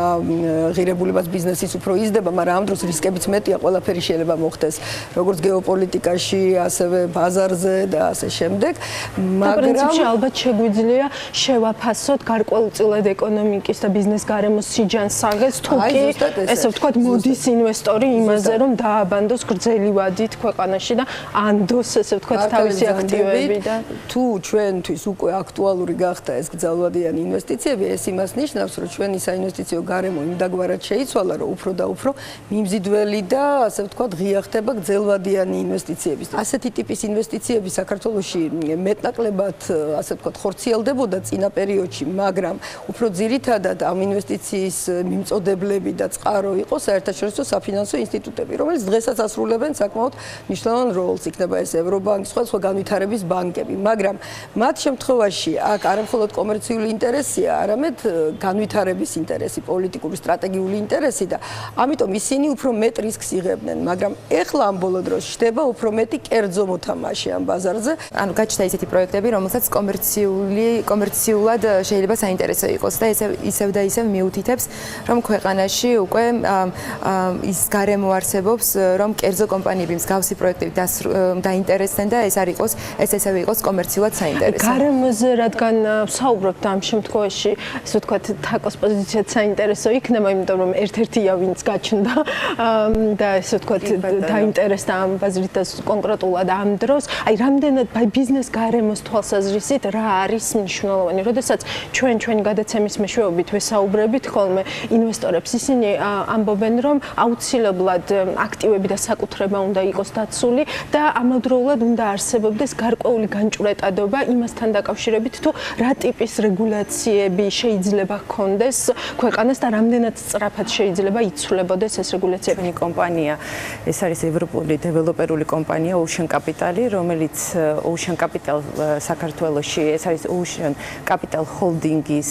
ღირებულებაც ბიზნესის უფრო იზრდება, მაგრამ ამ დროს რისკებიც მეტია, ყველაფერი შეიძლება მოხდეს, როგორც გეოპოლიტიკაში, ასევე ბაზარზე და ასე შემდეგ. მაგრამ პრინციპში ალბათ შეგვიძლია შევაფასოთ გარკვეულწილად ეკონომიკის და ბიზნეს გარემოს სიჯანსაღეს, თუ კი ესე ვთქვათ, მოდის ინვესტორი იმაზე, რომ დააბანდოს გრძელი ვადით ქვეყანაში და ანდოს ესე ვთქვათ, თავისი აქტივები და თუ ჩვენთვის უკვე აქტუალური გახდა ეს გრძელვადიანი ინვესტიციები, ეს იმას ნიშნავს, რომ ჩვენი საინვესტიციო გარემო იმდაგვარად შეიცვალა, რომ უფრო და უფრო მიმზიდველი და ასე ვთქვათ, ღია ხდება გრძელვადიანი ინვესტიციების. ასეთი ტიპის ინვესტიციები საქართველოში მეტნაკლებად, ასე ვთქვათ, ხორციელდებოდა წინა პერიოდში, მაგრამ უფრო ძირითადად ამ ინვესტიციის მიმწოდებლები და წყარო იყო საერთაშორისო საფინანსო ინსტიტუტები, რომელიც დღესაც ასრულებენ საკმაოდ მნიშვნელოვან როლს. იქნება ეს ევრობანკი, სხვა განვითარების ბანკები, მაგრამ მათ შემთხვევაში აქ არამხოლოდ კომერციული ინტერესია, არამედ განვითარების ინტერესი, პოლიტიკური, სტრატეგიული ინტერესი და ამიტომ ისინი უფრო მეტ რისკს იღებდნენ, მაგრამ ეხლა ამ ბოლო დროს ხდება უფრო მეტი კერძო მოთამაშე ამ ბაზარზე. ანუ გაჩნდა ისეთი პროექტები, რომელსაც კომერციულად შეიძლება საინტერესო იყოს და ისევ და ისევ მიუთითებს, რომ ქვეყანაში უკვე ის გარემო არსებობს, რომ კერძო კომპანიები მსგავსი პროექტებით დაინტერესდნენ და ეს ასევე იყოს კომერციულად საინტერესო. გარემოზე რადგან ვსაუბრობთ ამ შემთხვევაში, ასე ვთქვათ, თაკოს პოზიციაც საინტერესო იქნება, იმიტომ რომ ერთ-ერთია ვინც გაჩნდა და ასე ვთქვათ, დაინტერესდა ამ ბაზრით და კონკრეტულად ამ დროს. აი, რამდენად ბიზნეს გარემოს თვალსაზრისით რა არის მნიშვნელოვანი? როდესაც ჩვენი გადაცემის მეშვეობით ვესაუბრებით ხოლმე ინვესტორებს, ისინი ამბობენ, რომ აუცილებლად აქტივები და საკუთრება უნდა იყოს დაცული და ამავდროულად უნდა არსებობდეს გარკვეული განჭვრეტადობა იმასთან დაკავშირებით, თუ რა ტიპის რეგულაციები შეიძლება ჰქონდეს ქვეყანას და რამდენად სწრაფად შეიძლება იცვლებოდეს ეს რეგულაციები. ჩვენი კომპანია, ეს არის ევროპული დეველოპერული კომპანია Ocean Capital, რომელიც Ocean Capital საქართველოში, ეს არის Ocean Capital Holding-ის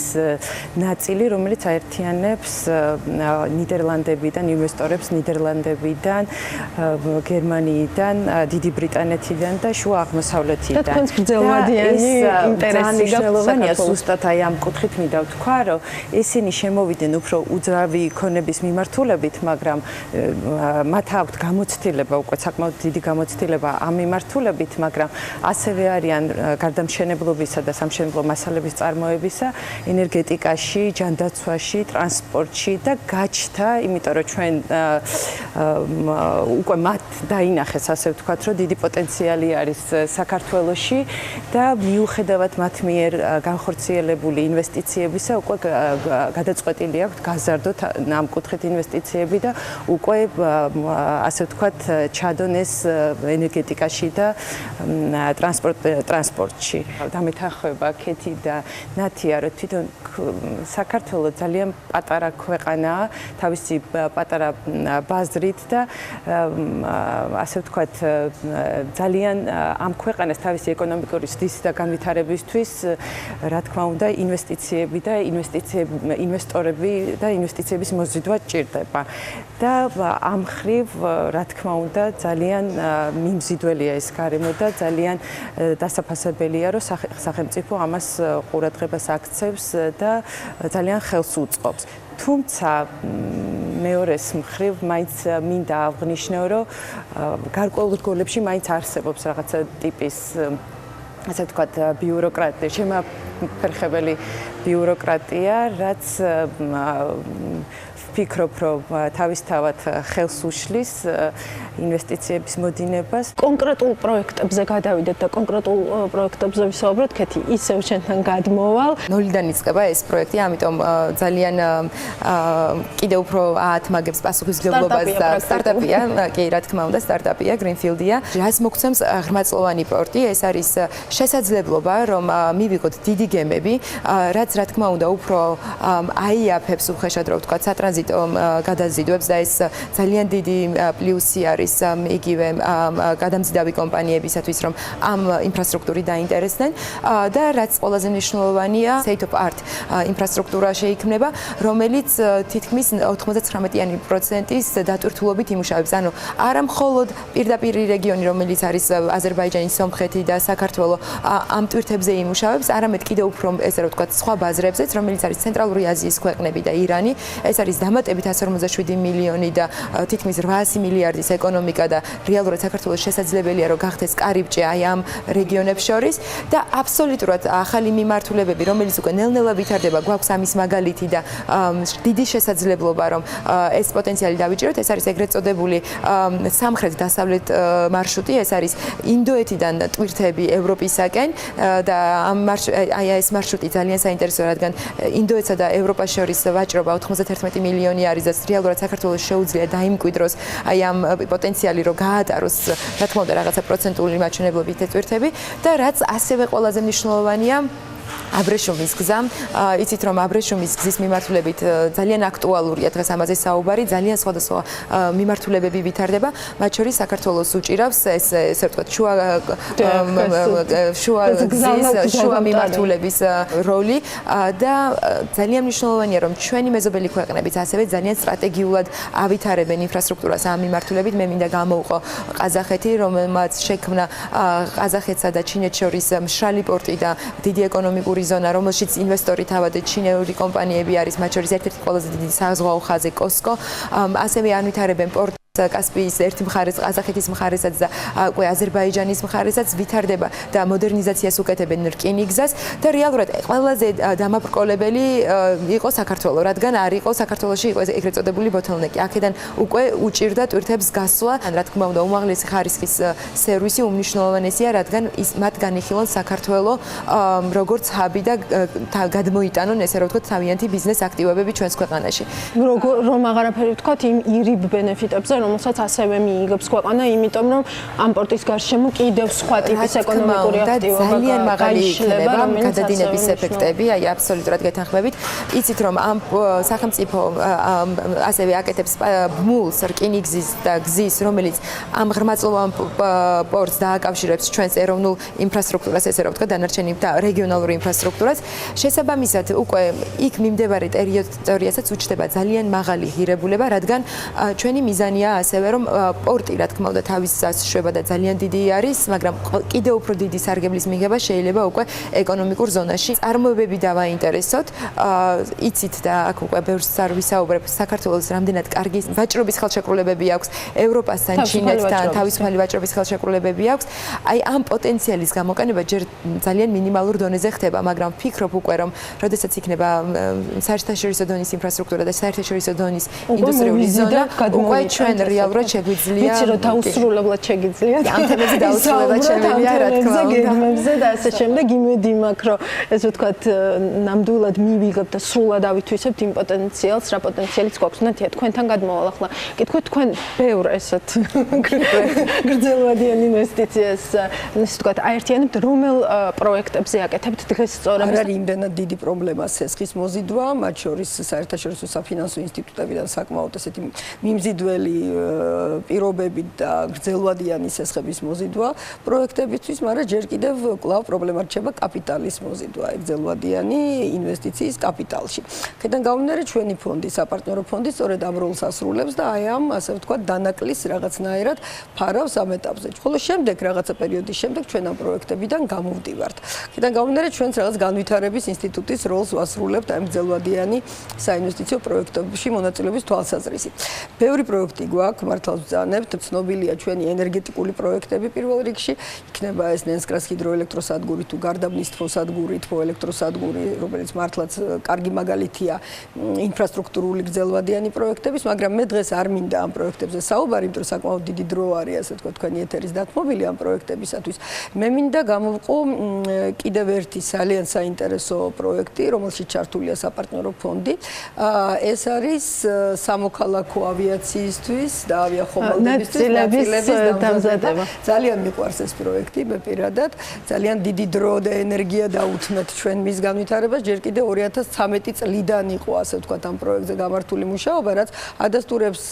ნაწილი, რომელიც აერთიანებს ნიდერლანდებიდან ინვესტორებს ნიდერლანდებიდან, გერმანიიდან, დიდი ბრიტანეთიდან და შუა აღმოსავლეთიდან. და თქვენს გრძელვადიანი ინტერესი გაქვთ ზუსტად აი ამ კუთხით მინდა ვთქვა, რომ ისინი შემოვიდნენ უფრო უძრავი ქონების მიმართულებით, მაგრამ მათ აქვთ გამოცდილება, უკვე საკმაოდ დიდი გამოცდილება ამ მიმართულებით, მაგრამ ასევე არიან გარდამშენებლობისა და სამშენებლო მასალების წარმოებისა, ენერგეტიკაში, ჯანდაცვაში, ტრანსპორტში და გაჩნდა, იმიტომ რომ ჩვენ უკვე მათ დაინახეს, ასე ვთქვათ, რომ დიდი პოტენციალი არის საქართველოში და მიუხედავად მათ მიერ განხორციელებული ინვესტიციებისა, უკვე გადაწყვეტილი აქვთ გაზარდოთ ამ კუთხით ინვესტიციები და უკვე ასე ვთქვათ, ჩადონ ეს ენერგეტიკაში და ტრანსპორტში. დამეთანხმება კეთი და ნათია, რომ თვითონ საქართველოს ძალიან პატარა ქვეყანაა, თავისი პატარა ბაზრით და ასე ვთქვათ, ძალიან ამ ქვეყანას თავისი ეკონომიკური ზრდის და განვითარებისთვის, რა თქმა უნდა, ინვესტიციები და ინვესტორები და ინვესტიციების მოზიდვა ჭირდება. და ამ ხრივ, რა თქმა უნდა, ძალიან მიმზიდველია ეს გარემო და ძალიან დასაფასებელია, რომ სახელმწიფო ამას ყურადღებას აქცევს და ძალიან ხელს უწყობს. თუმცა მეორეს მხრივ მაინც მინდა აღვნიშნო, რომ გარკვეულ რგოლებში მაინც არსებობს რაღაცა ტიპის, ასე ვთქვათ, ბიუროკრატია, შემაფერხებელი ბიუროკრატია, რაც ვფიქრობ, რომ თავისთავად ხელს უშლის ინვესტიციების მოდინებას. კონკრეტულ პროექტებზე გადავიდეთ და კონკრეტულ პროექტებზე ვისაუბროთ, კეთი, ისევ ჩვენთან გადმოვალ. ნოლიდან იწყება ეს პროექტი, ამიტომ ძალიან კიდევ უფრო აათმაგებს პასუხისმგებლობას და სტარტაპია, კი, რა თქმა უნდა, სტარტაპია, გრინფილდია. რაც მოგცემს ღრმაწლოვანი პორტი, ეს არის შესაძლებლობა, რომ მივიღოთ დიდი გემები, რაც რა თქმა უნდა უფრო აიაფებს უხეშად რო ვთქვა სატრანზიტო გადაზიდვებს და ეს ძალიან დიდი პლუსი არის იგივე გადამზიდავი კომპანიებისათვის, რომ ამ ინფრასტრუქტურით დაინტერესდნენ და რაც ყველაზე მნიშვნელოვანია, state of art ინფრასტრუქტურა შეიქმნება, რომელიც თითქმის 99%-ის დატვირთულობით იმუშავებს. ანუ არა მხოლოდ პირდაპირ რეგიონი, რომელიც არის აზერბაიჯანი, სომხეთი და საქართველო ამ ტვირთებზე იმუშავებს, არამედ კიდევ უფრო ესე რომ ვთქვათ, სხვა ბაზრებზეც, რომელიც არის ცენტრალური აზიის ქვეყნები და ირანი. ეს არის დამატებით 157 მილიონი და თითქმის 800 მილიარდის ეკონომიკა და რეალურად საქართველოს შესაძლებელია რომ გახდეს კარიბჭე აი ამ რეგიონებს შორის და აბსოლუტურად ახალი მიმართულებები, რომელიც უკვე ნელ-ნელა ვითარდება, გვაქვს ამის მაგალითი და დიდი შესაძლებლობა რომ ეს პოტენციალი დავიჭიროთ. ეს არის ეგრეთ წოდებული სამხრეთ-დასავლეთ მარშრუტი, ეს არის ინდოეთიდან ტვირთები ევროპისაკენ და აი ეს მარშრუტი ძალიან საინტერესოა, რადგან ინდოეთსა და ევროპას შორის ვაჭრობა 91 მილიონი არის და რეალურად საქართველოს შეუძლია დაიმკვიდროს აი ამ პოტენციალი რომ გაატაროს, რა თქმა უნდა, რაღაცა პროცენტული მაჩვენებლობით ეს ტვირთები და რაც ასევე ყველაზე მნიშვნელოვანია აბრეშუმის გზა. იცით რომ აბრეშუმის გზის მიმართულებით ძალიან აქტუალურია დღეს ამაზე საუბარი, ძალიან სხვადასხვა მიმართულებები ვითარდება, მათ შორის საქართველოს უჭირავს ეს ესე ვთქვათ შუა მიმართულების როლი და ძალიან მნიშვნელოვანია რომ ჩვენი მეზობელი ქვეყნებიც ასევე ძალიან სტრატეგიულად ავითარებენ ინფრასტრუქტურას ამ მიმართულებით. მე მინდა გამოვყო ყაზახეთი, რომელმაც შექმნა ყაზახეთსა და ჩინეთს შორის მშრალი პორტი და დიდი ეკონომიკური ზონა, რომელშიც ინვესტორი თავად ჩინური კომპანიები არის, მათ შორის ერთ-ერთი ყველაზე დიდი საზღვაო ხაზი კოსკო, ასევე ანვითარებენ პორტს კასპიის ერთ მხარეს, ყაზახეთის მხარესაც და უკვე აზერბაიჯანის მხარესაც ვითარდება და მოდერნიზაციას უკეთებენ რკინიგზას და რეალურად ყველაზე დამაბრკოლებელი იყო საქართველო, რადგან არ იყო საქართველოში იყო ეგრეთ წოდებული ბოთლნეკი. აქედან უკვე უჭირდა ტვირთებს გასვლა, რა თქმა უნდა, უმაღლესი ხარისხის სერვისი უმნიშვნელოვანესია, რადგან მათ განიხილონ საქართველო როგორც ჰაბი და გადმოიტანონ ესე რომ ვთქვათ თავიანთი ბიზნეს აქტივობები ჩვენს ქვეყანაში. რომ აღარაფერი ვთქვათ იმ ირიბ ბენეფიტებზე, რომელსაც ასევე მიიღებს ქვეყანა, იმიტომ რომ ამ პორტის გარშემო კიდევ სხვა ტიპის ეკონომიკური აქტივობა ძალიან მაღალი იქნება გადადინების ეფექტები, აი აბსოლუტურად გეთანხმებით. იცით რომ ამ სახელმწიფო ასევე აკეთებს ბმულს რკინიგზის და გზის, რომელიც ამ ღრმაწლოვან პორტს დააკავშირებს ჩვენს ეროვნულ ინფრასტრუქტურას, ესე რომ ვთქვათ, დანარჩენი და რეგიონალურ ინფრასტრუქტურას. შესაბამისად, უკვე იქ მიმდებარე ტერიტორიასაც უჩნდება ძალიან მაღალი ღირებულება, რადგან ჩვენი მიზანია ასევე რომ პორტი რა თქმა უნდა თავის საშუალება და ძალიან დიდი არის, მაგრამ კიდევ უფრო დიდი სარგებლის მიღება შეიძლება უკვე ეკონომიკურ ზონაში. წარმოებები დავაინტერესოთ, იცით და აქ უკვე ბევრს არ ვისაუბრებ, საქართველოს რამდენად კარგი ვაჭრობის ხელშეკრულებები აქვს, ევროპასთან, ჩინეთთან თავისუფალი ვაჭრობის ხელშეკრულებები აქვს. აი ამ პოტენციალის გამოყენება ჯერ ძალიან მინიმალურ დონეზე ხდება, მაგრამ ვფიქრობ უკვე რომ როდესაც იქნება საერთაშორისო დონის ინფრასტრუქტურა და საერთაშორისო დონის ინდუსტრიული ზონა, უკვე ჩვენ რეალურად შეგვიძლია ვიცი რომ დაუსრულებლად შეგიძლია ამ თემებზე დაუსრულებლად შეგვიძლია რა თქმა უნდა გეგმებზე და ასე შემდეგ იმედი მაქვს რომ ესე ვთქვათ ნამდვილად მივიღებთ და სრულად ავითვისებთ იმ პოტენციალს რა პოტენციალიც გვაქვს ნათია თქვენთან გადმოვალ ახლა კითხვით თქვენ ბევრ ესეთ გრძელვადიან ინვესტიციას ესე ვთქვათ აერთიანებთ რომელ პროექტებზე აკეთებთ დღეს სწორად არ არის იმდენად დიდი პრობლემა სესხის მოზიდვა მათ შორის საერთაშორისო საფინანსო ინსტიტუტებიდან საკმაოდ ესეთი მიმზიდველი პირობებით და გრძელვადიანი სესხების მოზიდვა პროექტებისთვის, მაგრამ ჯერ კიდევ კვლავ პრობლემა რჩება კაპიტალის მოზიდვა, გრძელვადიანი ინვესტიციის კაპიტალში. აქედან გამომდინარე ჩვენი ფონდი, საპარტნიორო ფონდი სწორედ ამ როლს ასრულებს და აი ამ ასე ვთქვათ დანაკლის რაღაცნაირად ფარავს ამ ეტაპზე. ხოლო შემდეგ რაღაცა პერიოდის შემდეგ ჩვენ ამ პროექტებიდან გამოვდივართ. აქედან გამომდინარე ჩვენც რაღაც განვითარების ინსტიტუტის როლს ვასრულებთ ამ გრძელვადიანი საინვესტიციო პროექტებში მონაწილეობის თვალსაზრისით. ბევრი პროექტი გვაქვს, მართლაც ვძანებთ, ცნობილია ჩვენი ენერგეტიკული პროექტები პირველ რიგში, იქნება ეს ნენსკრას ჰიდროელექტროსადგური თუ გარდაბნის თბოსადგური, თბოელექტროსადგური, რომელიც მართლაც კარგი მაგალითია ინფრასტრუქტურული გრძელვადიანი პროექტების, მაგრამ მე დღეს არ მინდა ამ პროექტებზე საუბარი, იმიტომ რომ საკმაოდ დიდი დრო არის, ასე ვთქვათ, თქვენი ეთერის დათმობილი ამ პროექტებისათვის. მე მინდა გამოვყო კიდევ ერთი ძალიან საინტერესო პროექტი, რომელშიც ჩართულია საპარტნიორო ფონდი. ეს არის სამოქალაქო ავიაციისთვის და ავიახომალდებისთვის დამზადება. ძალიან მიყვარს ეს პროექტი, მე პირადად. ძალიან დიდი დრო და ენერგია დაუთმეთ ჩვენ მის განვითარებას. ჯერ კიდე 2013 წლიდან იყო, ასე ვთქვათ, ამ პროექტზე გამართული მუშაობა, რაც ადასტურებს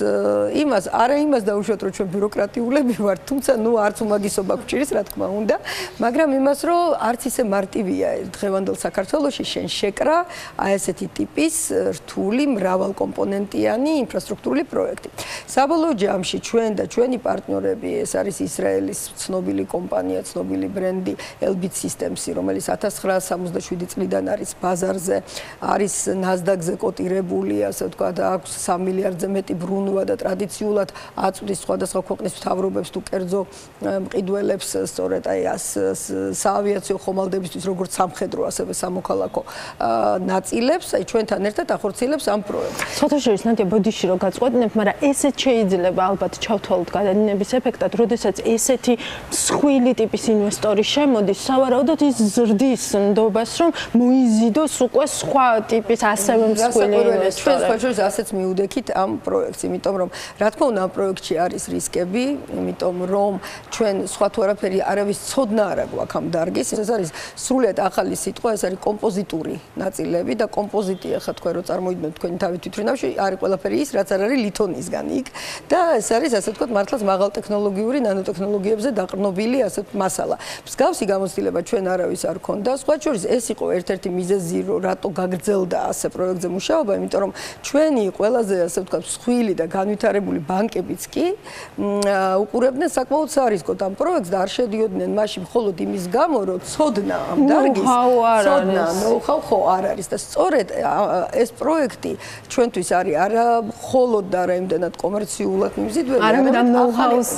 იმას, არა იმას დაუშვათ, რომ ჩვენ ბიუროკრატიულები ვართ, თუმცა ნუ არც უმაგისობა გვჭირს, რა თქმა უნდა, მაგრამ იმას, რომ არც ისე მარტივია დღევანდელ საქართველოში შენ შეკრა აი ესეთი ტიპის რთული მრავალკომპონენტიანი ინფრასტრუქტურული პროექტი. საბოლოო ჯამში ჩვენ და ჩვენი პარტნიორები, ეს არის ისრაელის ცნობილი კომპანია, ცნობილი ბრენდი Elbit Systems, რომელიც 1967 წლიდან არის ბაზარზე, არის NASDAQ-ზე კოტირებული, ასე ვთქვათ, აქვს 3 მილიარდზე მეტი ბრუნვა და ტრადიციულად აწვდის სხვადასხვა ქვეყნის მთავრობებს თუ კერძო მყიდველებს სწორედ აი საავიაციო ხომალდებისთვის, როგორც სამხედრო, ასევე სამოქალაქო ნაწილებს, აი ჩვენთან ერთად ახორციელებს ამ პროექტს. საერთაშორისო ნატია ბოდიში რო გაწყვეტნებ, მაგრამ ესეც შეიძლება ალბათ ჩავთვალოთ გადადინების ეფექტად, როდესაც ესეთი მსხვილი ტიპის ინვესტორი შემოდის, სავარაუდოდ ის ზრდის ნდობას, რომ მოიზიდოს უკვე სხვა ტიპის ასევე მსხვილი ინვესტორები. ჩვენ სხვაშორის ასეც მიუდექით ამ პროექტს, იმიტომ რომ რა თქმა უნდა ამ პროექტში არის რისკები, იმიტომ რომ ჩვენ სხვა თუ არაფერი არავის ცოდნა არ აქვს ამ დარგის. ეს არის სრულად ახალი სიტყვა, ეს არის კომპოზიტური ნაწილები და კომპოზიტი ახლა თქვენ რო წარმოიდგინოთ თქვენი თავით თვითრინავში არის ყველაფერი ის, რაც არ არის ლითონისგან იქ და ეს არის ასე ვთქვათ მართლაც მაღალ ტექნოლოგიური ნანოტექნოლოგიებზე დაყრდნობილი ასე მასალა. მსგავსი გამოცდილება ჩვენ არავის არ ქონდა. სხვა შორის ეს იყო ერთ-ერთი მიზეზი, რომ რატო გაგრძელდა ასე პროექტზე მუშაობა, იმიტომ რომ ჩვენი ყველაზე ასე ვთქვათ მსხვილი და განვითარებული ბანკებიც კი უყურებდნენ საკმაოდ სარისკოდ ამ პროექტს და არ შედიოდნენ მასში მხოლოდ იმის გამო, რომ ცოდნა ამ დარგის ცოდნა ნოუ-ჰაუ ხო არ არის და სწორედ ეს პროექტი ჩვენთვის არის არა მხოლოდ და არა იმდენად კომერციულად მიმზიდველი, არამედ ამ ნოუ-ჰაუს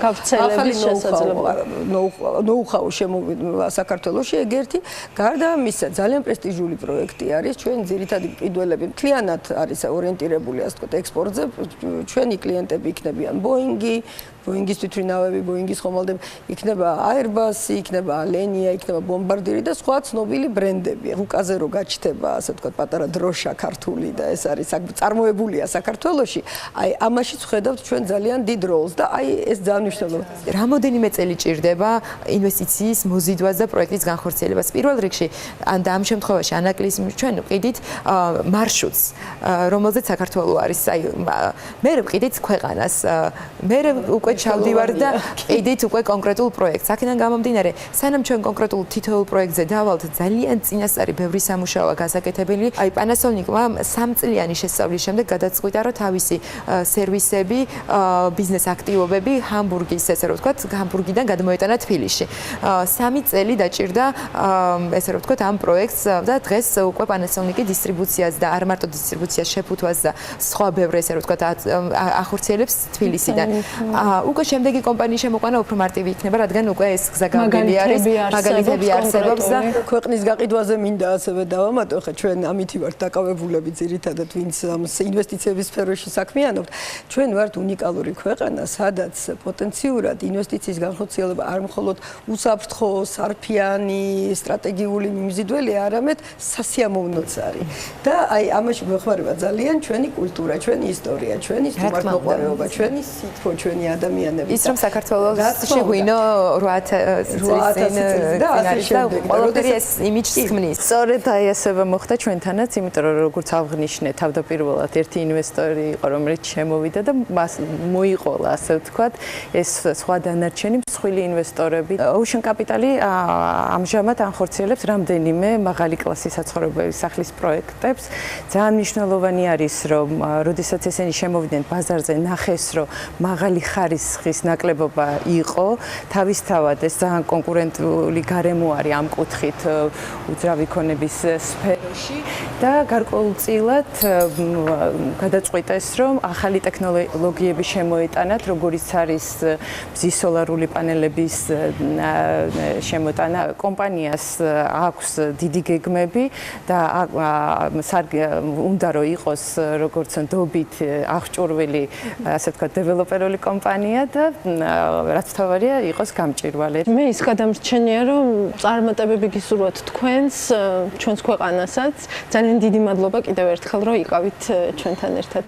გავრცელების შესაძლებლობა. ნოუ-ჰაუ შემოვიდა საქართველოში ეგერთი, გარდა ამისა ძალიან პრესტიჟული პროექტი არის, ჩვენ ძირითადი მყიდველები მთლიანად არის ორიენტირებული ასე ვთქვათ ექსპორტზე, ჩვენი კლიენტები იქნებიან Boeing-ის თვითრინავები, Boeing-ის ხომალდები, იქნება Airbus, იქნება Alenia, იქნება Bombardier და სხვა ცნობილი ბრენდები. რუკაზე რო გაჩნდება, ასე ვთქვათ, პატარა დროშა ქართული და ეს არის წარმოებულია საქართველოში. აი ამაშიც ხედავთ ჩვენ ძალიან დიდ როლს და აი ეს ძალიან მნიშვნელოვანია. რამოდენიმე წელი ჭირდება ინვესტიციის მოზიდვას და პროექტის განხორციელებას. პირველ რიგში და ამ შემთხვევაში ანაკლიის ჩვენ ვყიდით მარშრუტს, რომელზეც საქართველო არის. აი მე ვყიდით ქვეყანას, მე უკვე ჩავდივარ და ყიდით უკვე კონკრეტულ პროექტს. აქედან გამომდინარე, სანამ ჩვენ კონკრეტულ თითოეულ პროექტზე დავალთ, ძალიან წინასწარი ბევრი სამუშაოა გასაკეთებელი. აი Panasonic-მა 3 წლიანი შესწავლის შემდეგ გადაწყვიტა, რომ თავისი სერვისები, ბიზნეს აქტივობები ჰამბურგის, ესე რომ ვთქვათ, ჰამბურგიდან გადმოეტანა თბილისში. 3 წელი დაჭირდა, ესე რომ ვთქვათ, ამ პროექტს და დღეს უკვე Panasonic-ი დისტრიბუციას და არ მარტო დისტრიბუციას შეფუთვას და სხვა ბევრ ესე რომ ვთქვათ, ახორციელებს თბილისიდან. უკვე შემდეგი კომპანიის შემოყვანა უფრო მარტივი იქნება, რადგან უკვე ეს გზა გამგელი არის, მაგალითები არსებობს და ქვეყნის გაყიდვაზე მინდა ასევე დავამატო, ხა ჩვენ ამითი ვართ დაკავებულები ძირითადად, ვინც ამ ინვესტიციების სფეროში საქმიანობთ. ჩვენ ვართ უნიკალური ქვეყანა, სადაც პოტენციურად ინვესტიციის განხორციელება არ მხოლოდ უსაფრთხო, სარფიანი, სტრატეგიული მიმზიდველი, არამედ სასიამოვნოც არის. და აი ამაში გვეხმარება ძალიან ჩვენი კულტურა, ჩვენი ისტორია, ჩვენი სტუმართმოყვარეობა, ჩვენი სიტყვა, ჩვენი ადამიანები. ის რომ საქართველოში ღვინო 8 წლის წინ და ყველაფერი ეს იმიჯს ქმნის. სწორედ აი ასევე მოხდა ჩვენთანაც, იმიტომ რომ როგორც აღნიშნე, თავდაპირველად ერთი ინვესტორი იყო, რომელიც შემოვიდა და მას მოიყოლა, ასე ვთქვათ, ეს სხვა დანარჩენი მსხვილი ინვესტორები. Ocean Capital-ი ამჟამად ახორციელებს რამდენიმე მაღალი კლასის საცხოვრებელი სახლის პროექტებს. ძალიან მნიშვნელოვანი არის, რომ როდესაც ესენი შემოვიდნენ ბაზარზე, ნახეს, რომ მაღალი ხარისხის ნაკლებობა იყო, თავისთავად ეს ძალიან კონკურენტული გარემო არის ამ კუთხით უძრავი ქონების სფეროში და გარკვეულწილად გადაწყვიტეს, რომ ახალი ტექნოლოგიები შემოეტანათ, როგორიც არის მზის სოლარული პანელების შემოტანა. კომპანიას აქვს დიდი გეგმები და უნდა რომ იყოს როგორც ნდობით აღჭურვილი, ასე ვთქვათ, დეველოპერული კომპანია და რაც თავარია იყოს გამჭირვალე. მე ის გადამრჩენია, რომ წარმატებები გისურვოთ თქვენს, ჩვენს ქვეყანასაც. ძალიან დიდი მადლობა კიდევ ერთხელ, რომ იყავით ჩვენთან ერთად.